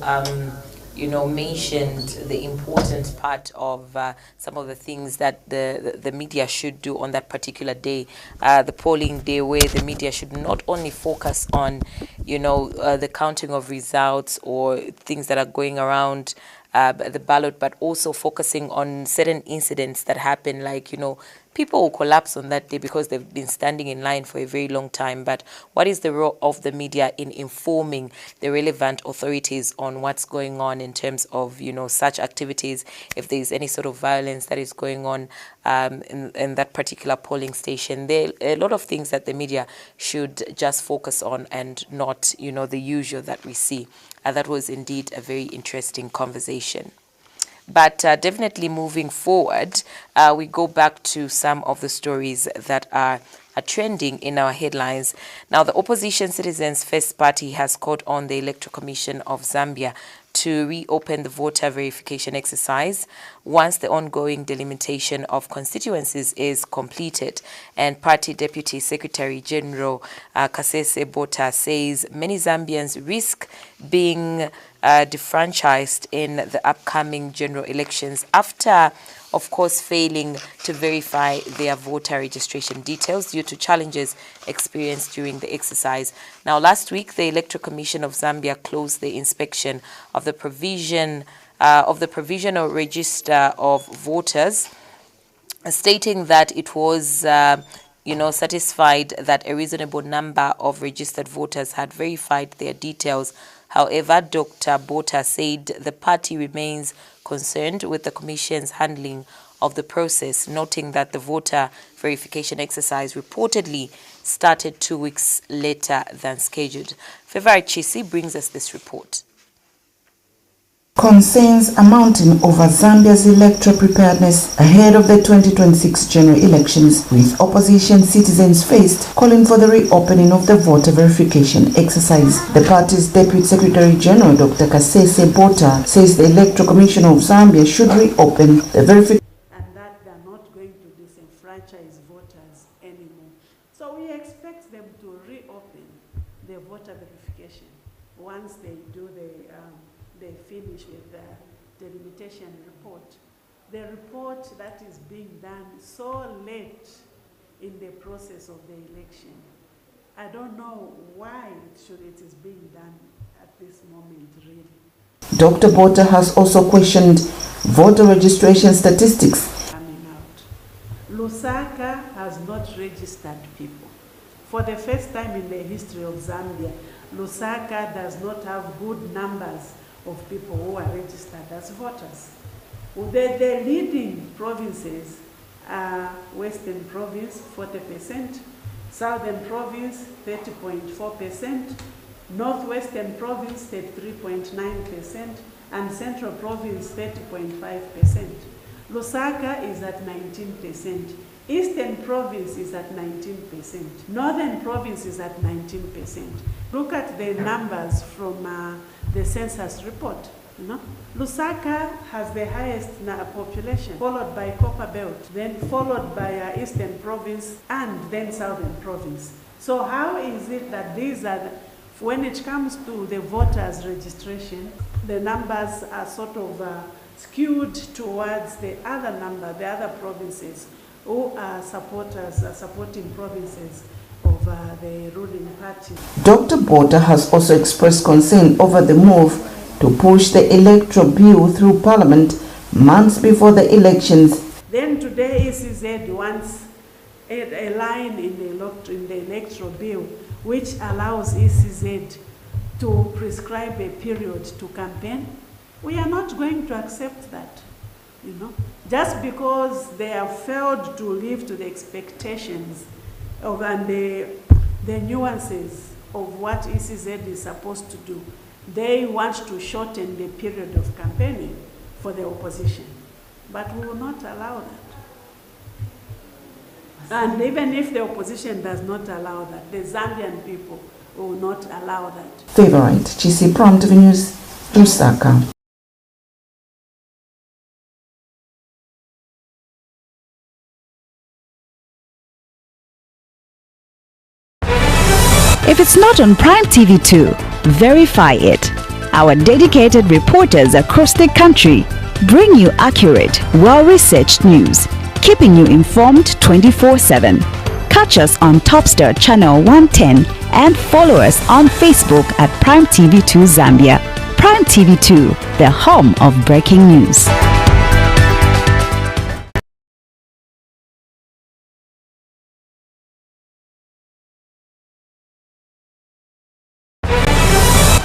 mentioned the important part of some of the things that the media should do on that particular day, the polling day, where the media should not only focus on, the counting of results or things that are going around the ballot, but also focusing on certain incidents that happen, like, people will collapse on that day because they've been standing in line for a very long time. But what is the role of the media in informing the relevant authorities on what's going on in terms of, such activities, if there is any sort of violence that is going on in that particular polling station? There are a lot of things that the media should just focus on, and not, the usual that we see. That was indeed a very interesting conversation. But definitely moving forward, we go back to some of the stories that are trending in our headlines. Now, the Opposition Citizens First Party has called on the Electoral Commission of Zambia to reopen the voter verification exercise once the ongoing delimitation of constituencies is completed. And Party Deputy Secretary General Kasese Bota says many Zambians risk being defranchised in the upcoming general elections after, of course, failing to verify their voter registration details due to challenges experienced during the exercise. Now, last week, the Electoral Commission of Zambia closed the inspection of the provisional register of voters stating that it was satisfied that a reasonable number of registered voters had verified their details. However, Dr. Botha said the party remains concerned with the Commission's handling of the process, noting that the voter verification exercise reportedly started 2 weeks later than scheduled. Favourite Chisi brings us this report. Concerns are mounting over Zambia's electoral preparedness ahead of the 2026 general elections, with opposition citizens faced calling for the reopening of the voter verification exercise. The party's Deputy Secretary General, Dr. Kasese Botha, says the Electoral Commission of Zambia should reopen the verification. And that they are not going to disenfranchise voters anymore. So we expect them to reopen the voter verification once they do they finish with the delimitation report. The report that is being done so late in the process of the election. I don't know why it is being done at this moment, really. Dr. Botha has also questioned voter registration statistics. Coming out. Lusaka has not registered people. For the first time in the history of Zambia, Lusaka does not have good numbers of people who are registered as voters. The leading provinces are Western Province, 40%, Southern Province, 30.4%, Northwestern Province, 33.9%, and Central Province, 30.5%. Lusaka is at 19%. Eastern Province is at 19%. Northern Province is at 19%. Look at the numbers from the census report. Lusaka has the highest population, followed by Copperbelt, then followed by Eastern Province, and then Southern Province. So how is it that these are, when it comes to the voters' registration, the numbers are sort of skewed towards the other number, the other provinces, who are supporting provinces of the ruling party. Dr. Botha has also expressed concern over the move to push the electoral bill through Parliament months before the elections. Then today ECZ wants a line in the electoral bill which allows ECZ to prescribe a period to campaign. We are not going to accept that, just because they have failed to live to the expectations of and the nuances of what ECZ is supposed to do. They want to shorten the period of campaigning for the opposition, but we will not allow that. And even if the opposition does not allow that, the Zambian people will not allow that. Favorite GC Prime TV News, Lusaka. If it's not on Prime TV 2, verify it. Our dedicated reporters across the country bring you accurate, well-researched news, keeping you informed 24/7. Catch us on Topstar Channel 110 and follow us on Facebook at Prime TV 2 Zambia. Prime TV 2, the home of breaking news.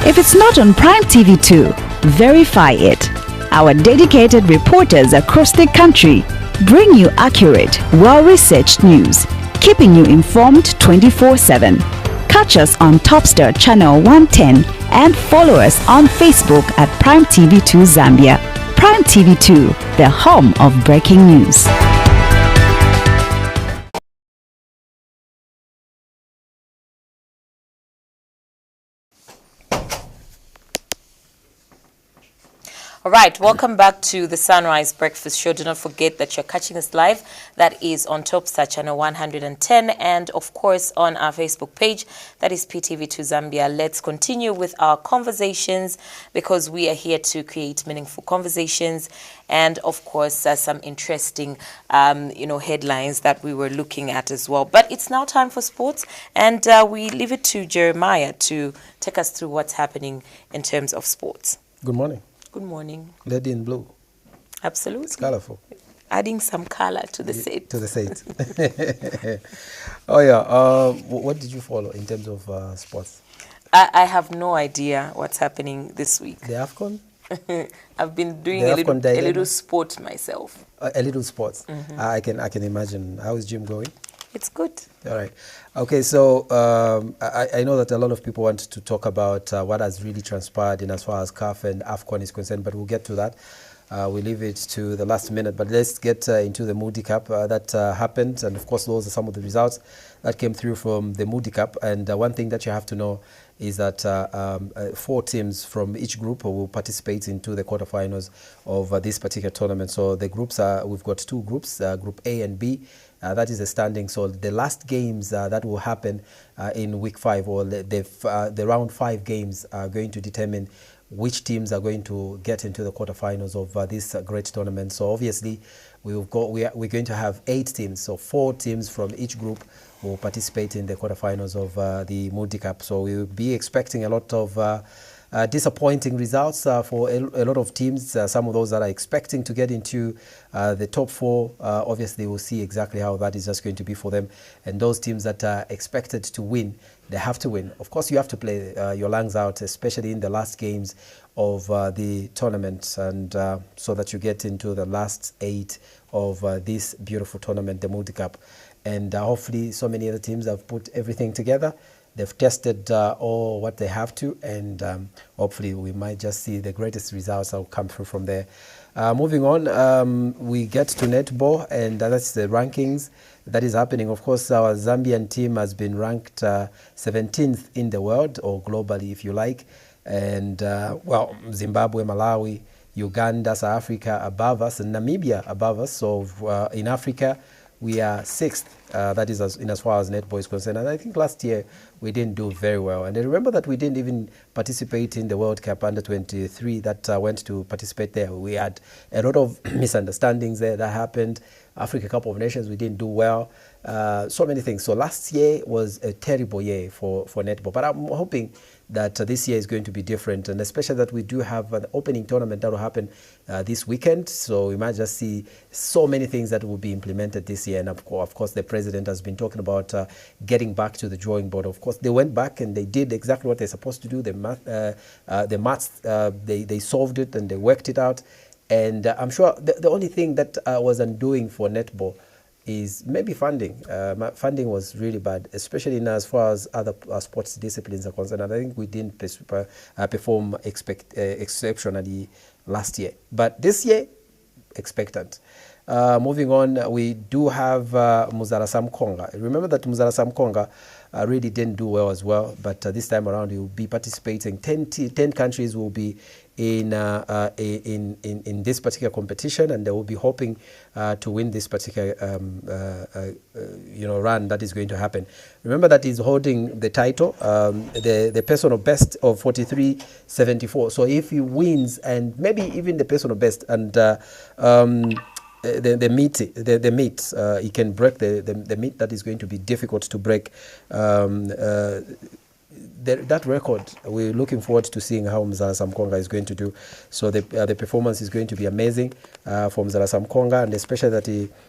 If it's not on Prime TV 2, verify it. Our dedicated reporters across the country bring you accurate, well-researched news, keeping you informed 24/7. Catch us on Topstar Channel 110 and follow us on Facebook at Prime TV 2 Zambia. Prime TV 2, the home of breaking news. All right, welcome back to the Sunrise Breakfast Show. Do not forget that you're catching us live. That is on Topstar Channel 110 and, of course, on our Facebook page. That is PTV2 Zambia. Let's continue with our conversations because we are here to create meaningful conversations and, of course, some interesting, headlines that we were looking at as well. But it's now time for sports, and we leave it to Jeremiah to take us through what's happening in terms of sports. Good morning. Good morning. Lady in blue. Absolutely. It's colorful. adding some color to the set. To the set. Oh yeah. What did you follow in terms of sports? I have no idea what's happening this week. The AFCON? I've been doing a little sport myself. A little sports. I can imagine. How is gym going? It's good. All right. Okay, so I know that a lot of people want to talk about what has really transpired in as far as CAF and AFCON is concerned, but we'll get to that. We leave it to the last minute, but let's get into the Moody Cup that happened. And of course, those are some of the results that came through from the Moody Cup. And one thing that you have to know is that 4 teams from each group will participate into the quarterfinals of this particular tournament. So the groups are, we've got 2 groups, Group A and B. That is the standing. So the last games that will happen in week 5, or the round 5 games, are going to determine which teams are going to get into the quarterfinals of this great tournament. So obviously, we're going to have 8 teams. So 4 teams from each group will participate in the quarterfinals of the Moody Cup. So we will be expecting a lot of disappointing results for a lot of teams. Some of those that are expecting to get into the top 4, obviously we'll see exactly how that is just going to be for them. And those teams that are expected to win, they have to win. Of course, you have to play your lungs out, especially in the last games of the tournament, and so that you get into the last 8 of this beautiful tournament, the Moody Cup. And hopefully so many other teams have put everything together. They've tested all what they have to, and hopefully we might just see the greatest results that will come through from there. Moving on, we get to netball, and that's the rankings that is happening. Of course, our Zambian team has been ranked 17th in the world, or globally if you like. And well, Zimbabwe, Malawi, Uganda, South Africa above us, and Namibia above us. So in Africa, we are 6th, that is as far as netball is concerned. And I think last year we didn't do very well. And I remember that we didn't even participate in the World Cup under 23 that went to participate there. We had a lot of misunderstandings there that happened. Africa Cup of Nations, we didn't do well. So many things. So last year was a terrible year for netball. But I'm hoping that this year is going to be different, and especially that we do have an opening tournament that will happen this weekend. So we might just see so many things that will be implemented this year. And of course, the president has been talking about getting back to the drawing board. Of course, they went back and they did exactly what they're supposed to do. The maths, they solved it and they worked it out. And I'm sure the only thing that was undoing for netball is maybe funding. Funding was really bad, especially in as far as other sports disciplines are concerned. And I think we didn't perform exceptionally last year. But this year, expectant. Moving on, we do have Muzara Samkonga. Remember that Muzara Samkonga really didn't do well as well, but this time around he will be participating. 10 countries will be in this particular competition, and they will be hoping to win this particular run that is going to happen. Remember that he's holding the title, the personal best of 43.74. So if he wins, and maybe even the personal best, and the meet, he can break the meet that is going to be difficult to break. That record, we're looking forward to seeing how Mzala Samkonga is going to do. So the performance is going to be amazing for Mzala Samkonga, and especially that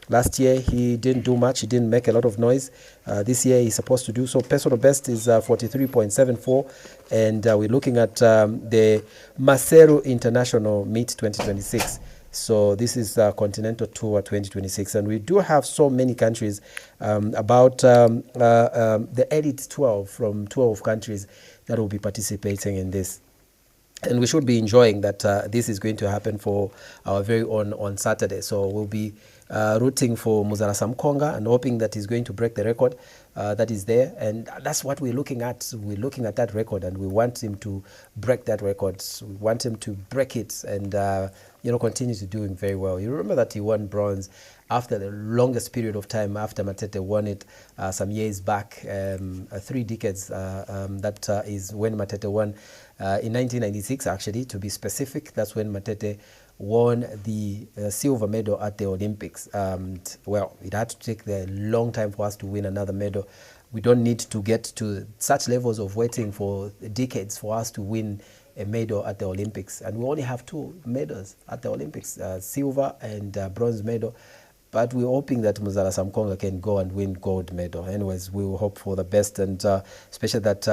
last year he didn't do much, he didn't make a lot of noise. This year he's supposed to do so. Personal best is 43.74, and we're looking at the Maseru International Meet 2026. So this is Continental Tour 2026, and we do have so many countries, about the elite 12 from 12 countries that will be participating in this. And we should be enjoying that this is going to happen for our very own on Saturday. So we'll be rooting for Muzara Samkonga and hoping that he's going to break the record that is there. And that's what we're looking at. We're looking at that record, and we want him to break that record. We want him to break it and continue to doing very well. You remember that he won bronze after the longest period of time after Matete won it some years back, 3 decades. That is when Matete won in 1996, actually, to be specific. That's when Matete won the silver medal at the Olympics. Well, it had to take a long time for us to win another medal. We don't need to get to such levels of waiting for decades for us to win a medal at the Olympics. And we only have 2 medals at the Olympics, silver and bronze medal. But we're hoping that Muzala Samkonga can go and win gold medal. Anyways, we will hope for the best, and especially that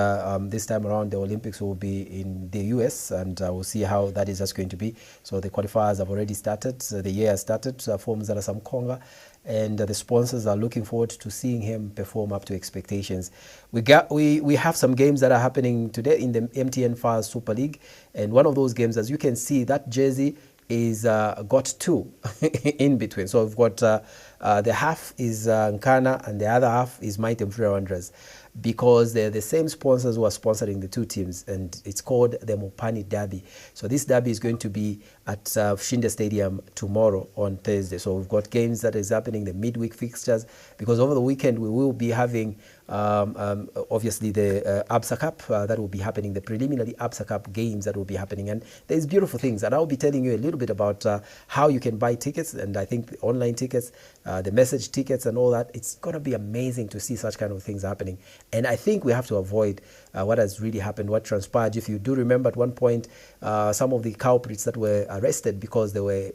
this time around the Olympics will be in the US, and we'll see how that is just going to be. So the qualifiers have already started. The year has started for Muzala Samkonga, and the sponsors are looking forward to seeing him perform up to expectations. We have some games that are happening today in the MTN FAS Super League, and one of those games, as you can see, that jersey is got 2 in between. So we've got the half is Nkana and the other half is Mighty Mfura Wanderers, because they're the same sponsors who are sponsoring the 2 teams, and it's called the Mopani Derby. So this derby is going to be at Shinde Stadium tomorrow on Thursday. So we've got games that is happening, the midweek fixtures, because over the weekend we will be having obviously the ABSA Cup that will be happening, the preliminary ABSA Cup games that will be happening, and there's beautiful things, and I'll be telling you a little bit about how you can buy tickets, and I think the online tickets, the message tickets and all that. It's going to be amazing to see such kind of things happening, and I think we have to avoid what has really happened, what transpired. If you do remember, at one point some of the culprits that were arrested because they were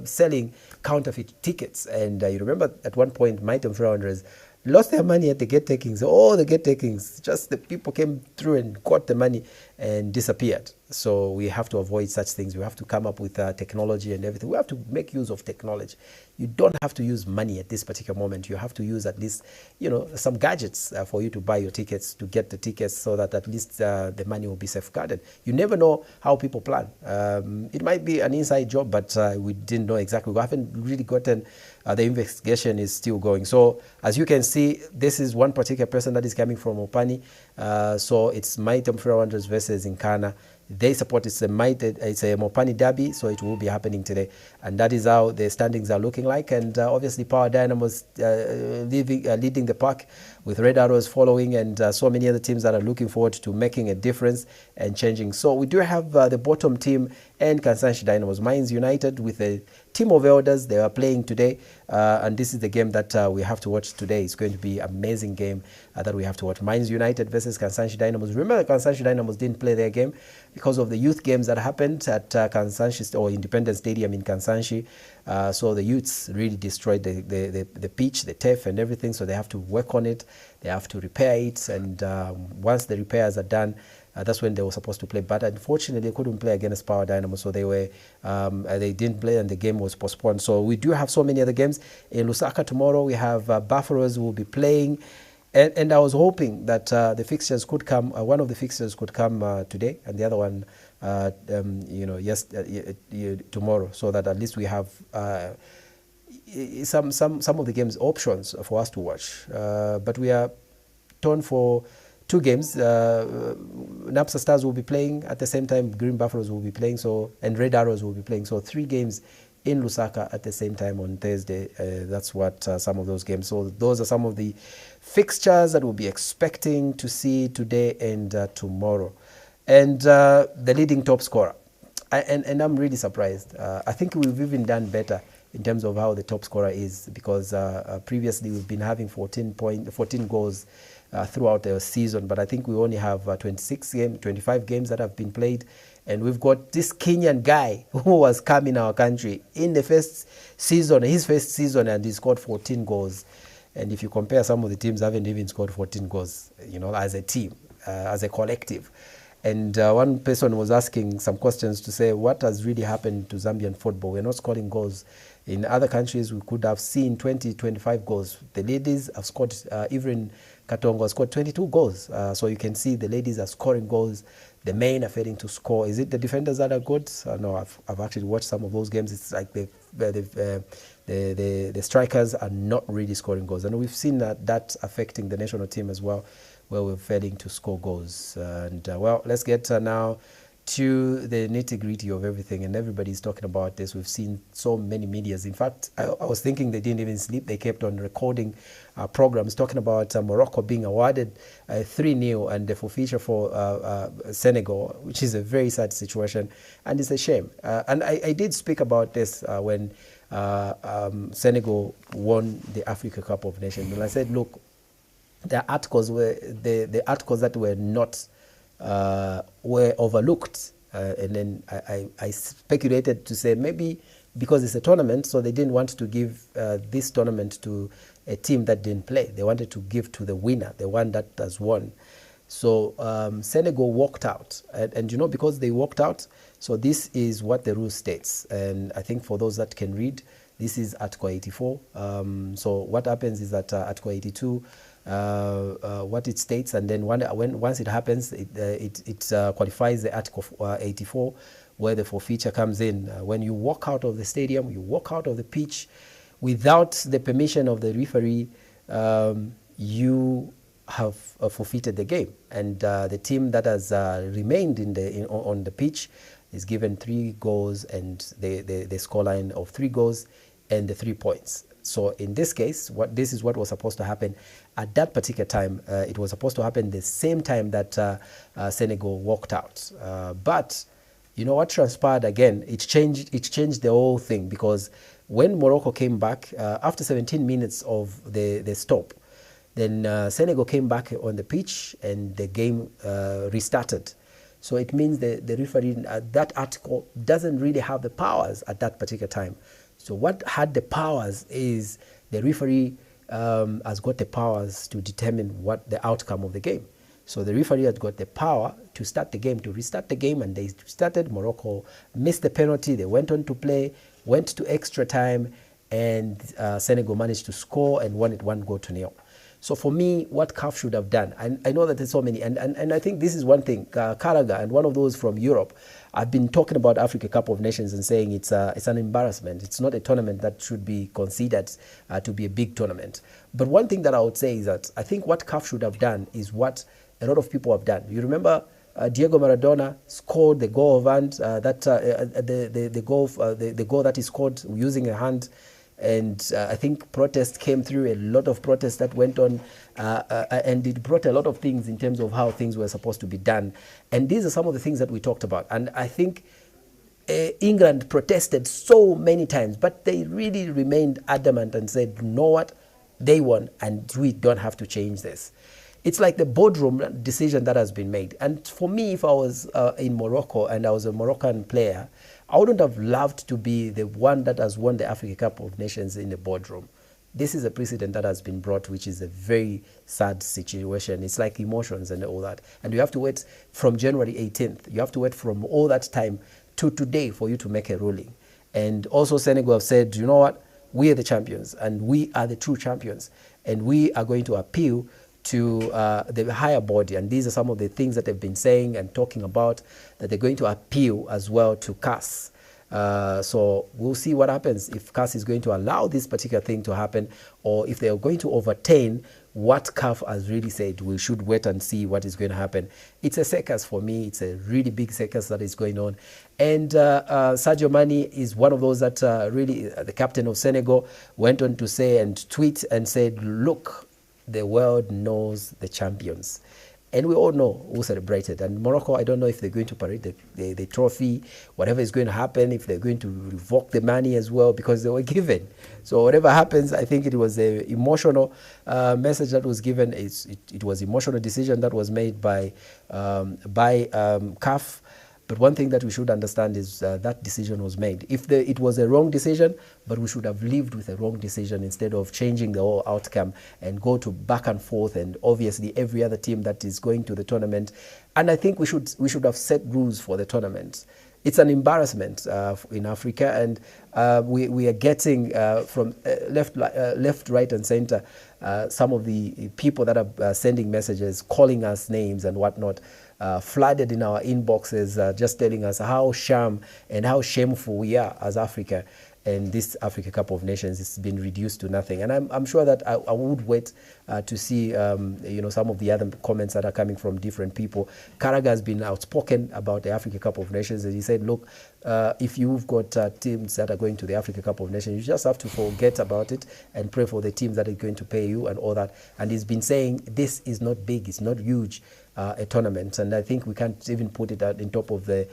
selling counterfeit tickets, and you remember at one point Mighty Mfura Wanderers lost their money at the gate takings. All the gate takings, just the people came through and got the money and disappeared. So we have to avoid such things. We have to come up with technology and everything. We have to make use of technology. You don't have to use money at this particular moment. You have to use at least, some gadgets for you to buy your tickets, to get the tickets, so that at least the money will be safeguarded. You never know how people plan. It might be an inside job, but we didn't know exactly. We haven't really gotten, the investigation is still going. So as you can see, this is one particular person that is coming from Opani. So it's Mighty Mfura Wanderers versus Nkana. They support, it's a Mopani Derby, so it will be happening today. And that is how the standings are looking like. And obviously Power Dynamos leading the pack, with Red Arrows following, and so many other teams that are looking forward to making a difference and changing. So we do have the bottom team and Kansanshi Dynamos. Mines United with a team of elders. They are playing today, and this is the game that we have to watch today. It's going to be an amazing game that we have to watch. Mines United versus Kansanshi Dynamos. Remember, Kansanshi Dynamos didn't play their game because of the youth games that happened at Kansanshi or Independence Stadium in Kansanshi. So the youths really destroyed the pitch, the turf and everything, so they have to work on it. They have to repair it, and once the repairs are done, that's when they were supposed to play. But unfortunately, they couldn't play against Power Dynamo, so they didn't play, and the game was postponed. So we do have so many other games. In Lusaka tomorrow, we have Buffaloes who will be playing. And I was hoping that the fixtures could come, one of the fixtures could come today, and the other one, tomorrow, so that at least we have some of the games options for us to watch. But we are torn for 2 games. Napsa Stars will be playing at the same time. Green Buffaloes will be playing, and Red Arrows will be playing. So 3 games in Lusaka at the same time on Thursday. That's what some of those games. So those are some of the fixtures that we'll be expecting to see today and tomorrow. And the leading top scorer. And I'm really surprised. I think we've even done better in terms of how the top scorer is, because previously we've been having 14 goals throughout the season, but I think we only have 25 games that have been played. And we've got this Kenyan guy who has come in our country in the his first season, and he scored 14 goals. And if you compare, some of the teams haven't even scored 14 goals, as a team, as a collective. And one person was asking some questions to say, what has really happened to Zambian football? We're not scoring goals. In other countries, we could have seen 20, 25 goals. The ladies have scored, even Katongo has scored 22 goals. So you can see the ladies are scoring goals. The men are failing to score. Is it the defenders that are good? No, I've actually watched some of those games. It's like the strikers are not really scoring goals. And we've seen that affecting the national team as well, where we're failing to score goals. And well, let's get now to the nitty-gritty of everything, and everybody's talking about this. We've seen so many medias. In fact, I was thinking they didn't even sleep. They kept on recording programs talking about Morocco being awarded 3-0 and the forfeiture for Senegal, which is a very sad situation, and it's a shame. And I did speak about this when Senegal won the Africa Cup of Nations, and I said, look, the articles that were not were overlooked. And then I speculated to say maybe because it's a tournament, so they didn't want to give this tournament to a team that didn't play. They wanted to give to the winner, the one that has won. So Senegal walked out. And you know, because they walked out, so this is what the rule states. And I think for those that can read, this is Article 84. So what happens is that Article 82, what it states, and then once it happens, it qualifies the Article 84, where the forfeiture comes in. When you walk out of the stadium, you walk out of the pitch without the permission of the referee, you have forfeited the game. And the team that has remained on the pitch is given 3 goals and the scoreline of 3 goals and the 3 points. So in this case, this is what was supposed to happen at that particular time. It was supposed to happen the same time that Senegal walked out. But you know what transpired again? It changed the whole thing, because when Morocco came back after 17 minutes of the stop, then Senegal came back on the pitch and the game restarted. So it means the referee, that article doesn't really have the powers at that particular time. So what had the powers is the referee has got the powers to determine what the outcome of the game. So the referee has got the power to start the game, to restart the game, and they started. Morocco missed the penalty. They went on to play, went to extra time, and Senegal managed to score and won it 1-0. So for me, what CAF should have done, I know that there's so many, and I think this is one thing, Karaga and one of those from Europe, I've been talking about Africa Cup of Nations and saying it's an embarrassment. It's not a tournament that should be considered to be a big tournament. But one thing that I would say is that I think what CAF should have done is what a lot of people have done. You remember Diego Maradona scored the goal of hand, the goal that he scored using a hand. And I think protests came through, a lot of protests that went on, and it brought a lot of things in terms of how things were supposed to be done. And these are some of the things that we talked about. And I think England protested so many times, but they really remained adamant and said, you know what, they won and we don't have to change this. It's like the boardroom decision that has been made. And for me, if I was in Morocco and I was a Moroccan player, I wouldn't have loved to be the one that has won the Africa Cup of Nations in the boardroom. This is a precedent that has been brought, which is a very sad situation. It's like emotions and all that. And you have to wait from January 18th. You have to wait from all that time to today for you to make a ruling. And also Senegal have said, you know what, we are the champions and we are the true champions. And we are going to appeal to the higher body, and these are some of the things that they've been saying and talking about, that they're going to appeal as well to CAS. So we'll see what happens, if CAS is going to allow this particular thing to happen, or if they are going to overturn what CAF has really said. We should wait and see what is going to happen. It's a circus for me. It's a really big circus that is going on. And Sadio Mane is one of those that really, the captain of Senegal, went on to say and tweet and said, look, the world knows the champions. And we all know who celebrated. And Morocco, I don't know if they're going to parade the trophy, whatever is going to happen, if they're going to revoke the money as well, because they were given. So whatever happens, I think it was an emotional message that was given. It was an emotional decision that was made by CAF. But one thing that we should understand is that decision was made. It was a wrong decision, but we should have lived with a wrong decision instead of changing the whole outcome and go to back and forth, and obviously every other team that is going to the tournament. And I think we should have set rules for the tournament. It's an embarrassment in Africa, and we are getting from left, right, and center some of the people that are sending messages, calling us names and whatnot, flooded in our inboxes, just telling us how sham and how shameful we are as Africa. And this Africa Cup of Nations has been reduced to nothing. And I'm sure that I would wait to see some of the other comments that are coming from different people. Karaga has been outspoken about the Africa Cup of Nations, and he said, look, if you've got teams that are going to the Africa Cup of Nations, you just have to forget about it and pray for the teams that are going to pay you and all that. And he's been saying this is not big, it's not huge. a tournament, and I think we can't even put it in top of the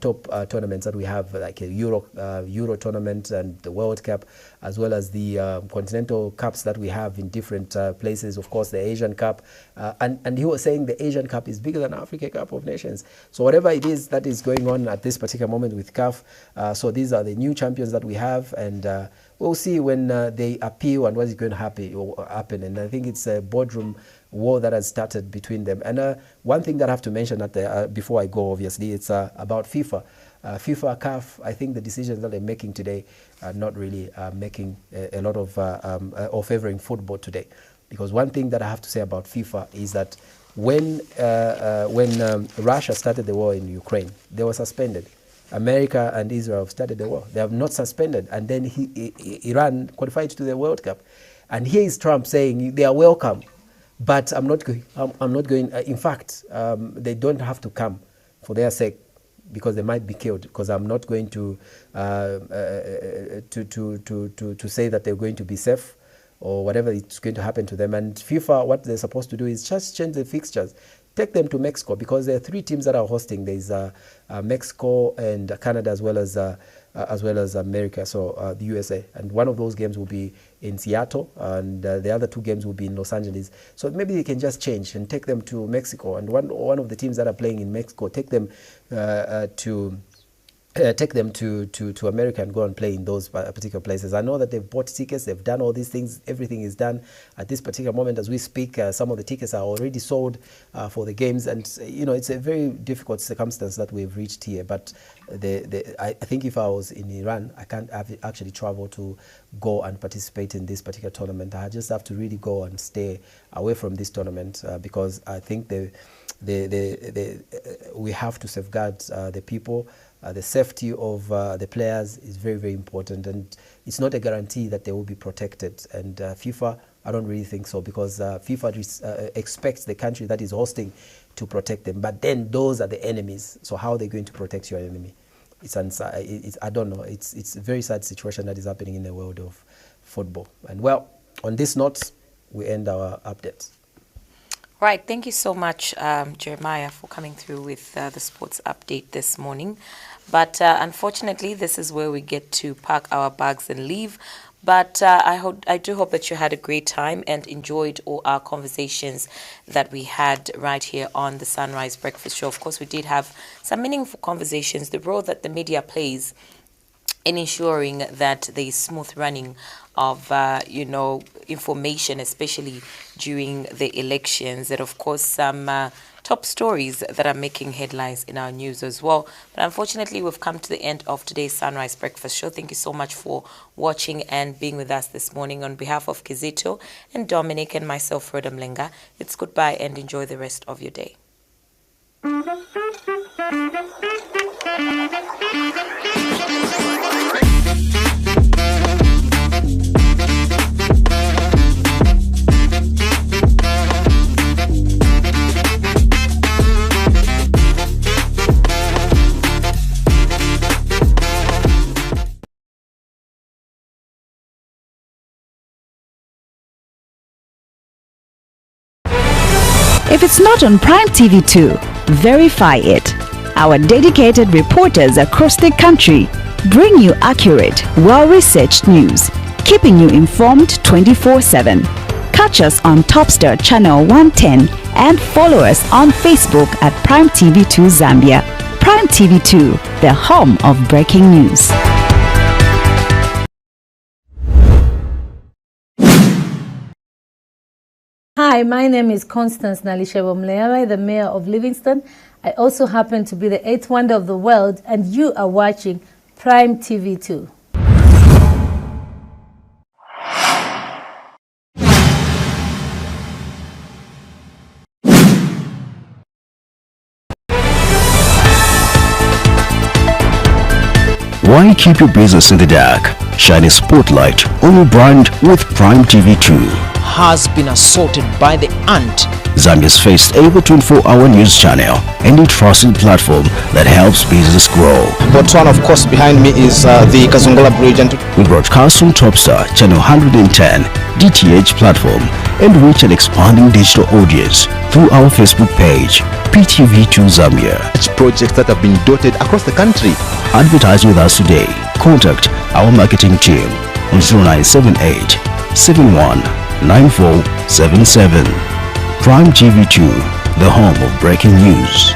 top tournaments that we have, like a Euro tournament and the World Cup, as well as the continental cups that we have in different places. Of course, the Asian Cup, and he was saying the Asian Cup is bigger than Africa Cup of Nations. So whatever it is that is going on at this particular moment with CAF, so these are the new champions that we have, and we'll see when they appeal and what is going to happen. And I think it's a boardroom war that has started between them. And one thing that I have to mention before I go, obviously, it's about FIFA. FIFA, CAF, I think the decisions that they're making today are not really making a lot of or favoring football today. Because one thing that I have to say about FIFA is that when Russia started the war in Ukraine, they were suspended. America and Israel started the war. They have not suspended. And then Iran qualified to the World Cup. And here is Trump saying they are welcome, but I'm not going. In fact, they don't have to come for their sake, because they might be killed. Because I'm not going to say that they're going to be safe or whatever it's going to happen to them. And FIFA, what they're supposed to do is just change the fixtures. Take them to Mexico, because there are 3 teams that are hosting. There's Mexico and Canada, as well as America, so the USA. And one of those games will be in Seattle, and the other 2 games will be in Los Angeles. So maybe they can just change and take them to Mexico. And one of the teams that are playing in Mexico, take them to America and go and play in those particular places. I know that they've bought tickets, they've done all these things, everything is done. At this particular moment as we speak, some of the tickets are already sold for the games, and it's a very difficult circumstance that we've reached here. But I think if I was in Iran, I can't actually travel to go and participate in this particular tournament. I just have to really go and stay away from this tournament, because I think we have to safeguard the people. The safety of the players is very, very important, and it's not a guarantee that they will be protected. And FIFA, I don't really think so, because FIFA expects the country that is hosting to protect them. But then those are the enemies. So how are they going to protect your enemy? I don't know. It's a very sad situation that is happening in the world of football. And well, on this note, we end our updates. Right. Thank you so much, Jeremiah, for coming through with the sports update this morning. But unfortunately, this is where we get to pack our bags and leave. But I do hope that you had a great time and enjoyed all our conversations that we had right here on the Sunrise Breakfast Show. Of course, we did have some meaningful conversations, the role that the media plays in ensuring that there is smooth running of, information, especially during the elections. And of course, some top stories that are making headlines in our news as well. But unfortunately, we've come to the end of today's Sunrise Breakfast Show. Thank you so much for watching and being with us this morning. On behalf of Kizito and Dominic and myself, Rhoda Mlenga, it's goodbye and enjoy the rest of your day. If it's not on Prime TV 2, verify it. Our dedicated reporters across the country bring you accurate, well-researched news, keeping you informed 24/7. Catch us on Topstar Channel 110 and follow us on Facebook at Prime TV 2 Zambia. Prime TV 2, the home of breaking news. Hi, my name is Constance Nalishewa Mleawa, the mayor of Livingston. I also happen to be the 8th wonder of the world, and you are watching Prime TV 2. Why keep your business in the dark? Shine a spotlight on your brand with Prime TV 2. has been assaulted by the ant. Zambia's first ever 24-hour news channel and a trusted platform that helps business grow. Botswana, of course, behind me is the Kazungola Bridge. And we broadcast from Topstar, channel 110, DTH platform, and reach an expanding digital audience through our Facebook page, PTV2 Zambia. Projects that have been dotted across the country. Advertise with us today. Contact our marketing team on 0978 71 9477. Prime TV2, the home of breaking news.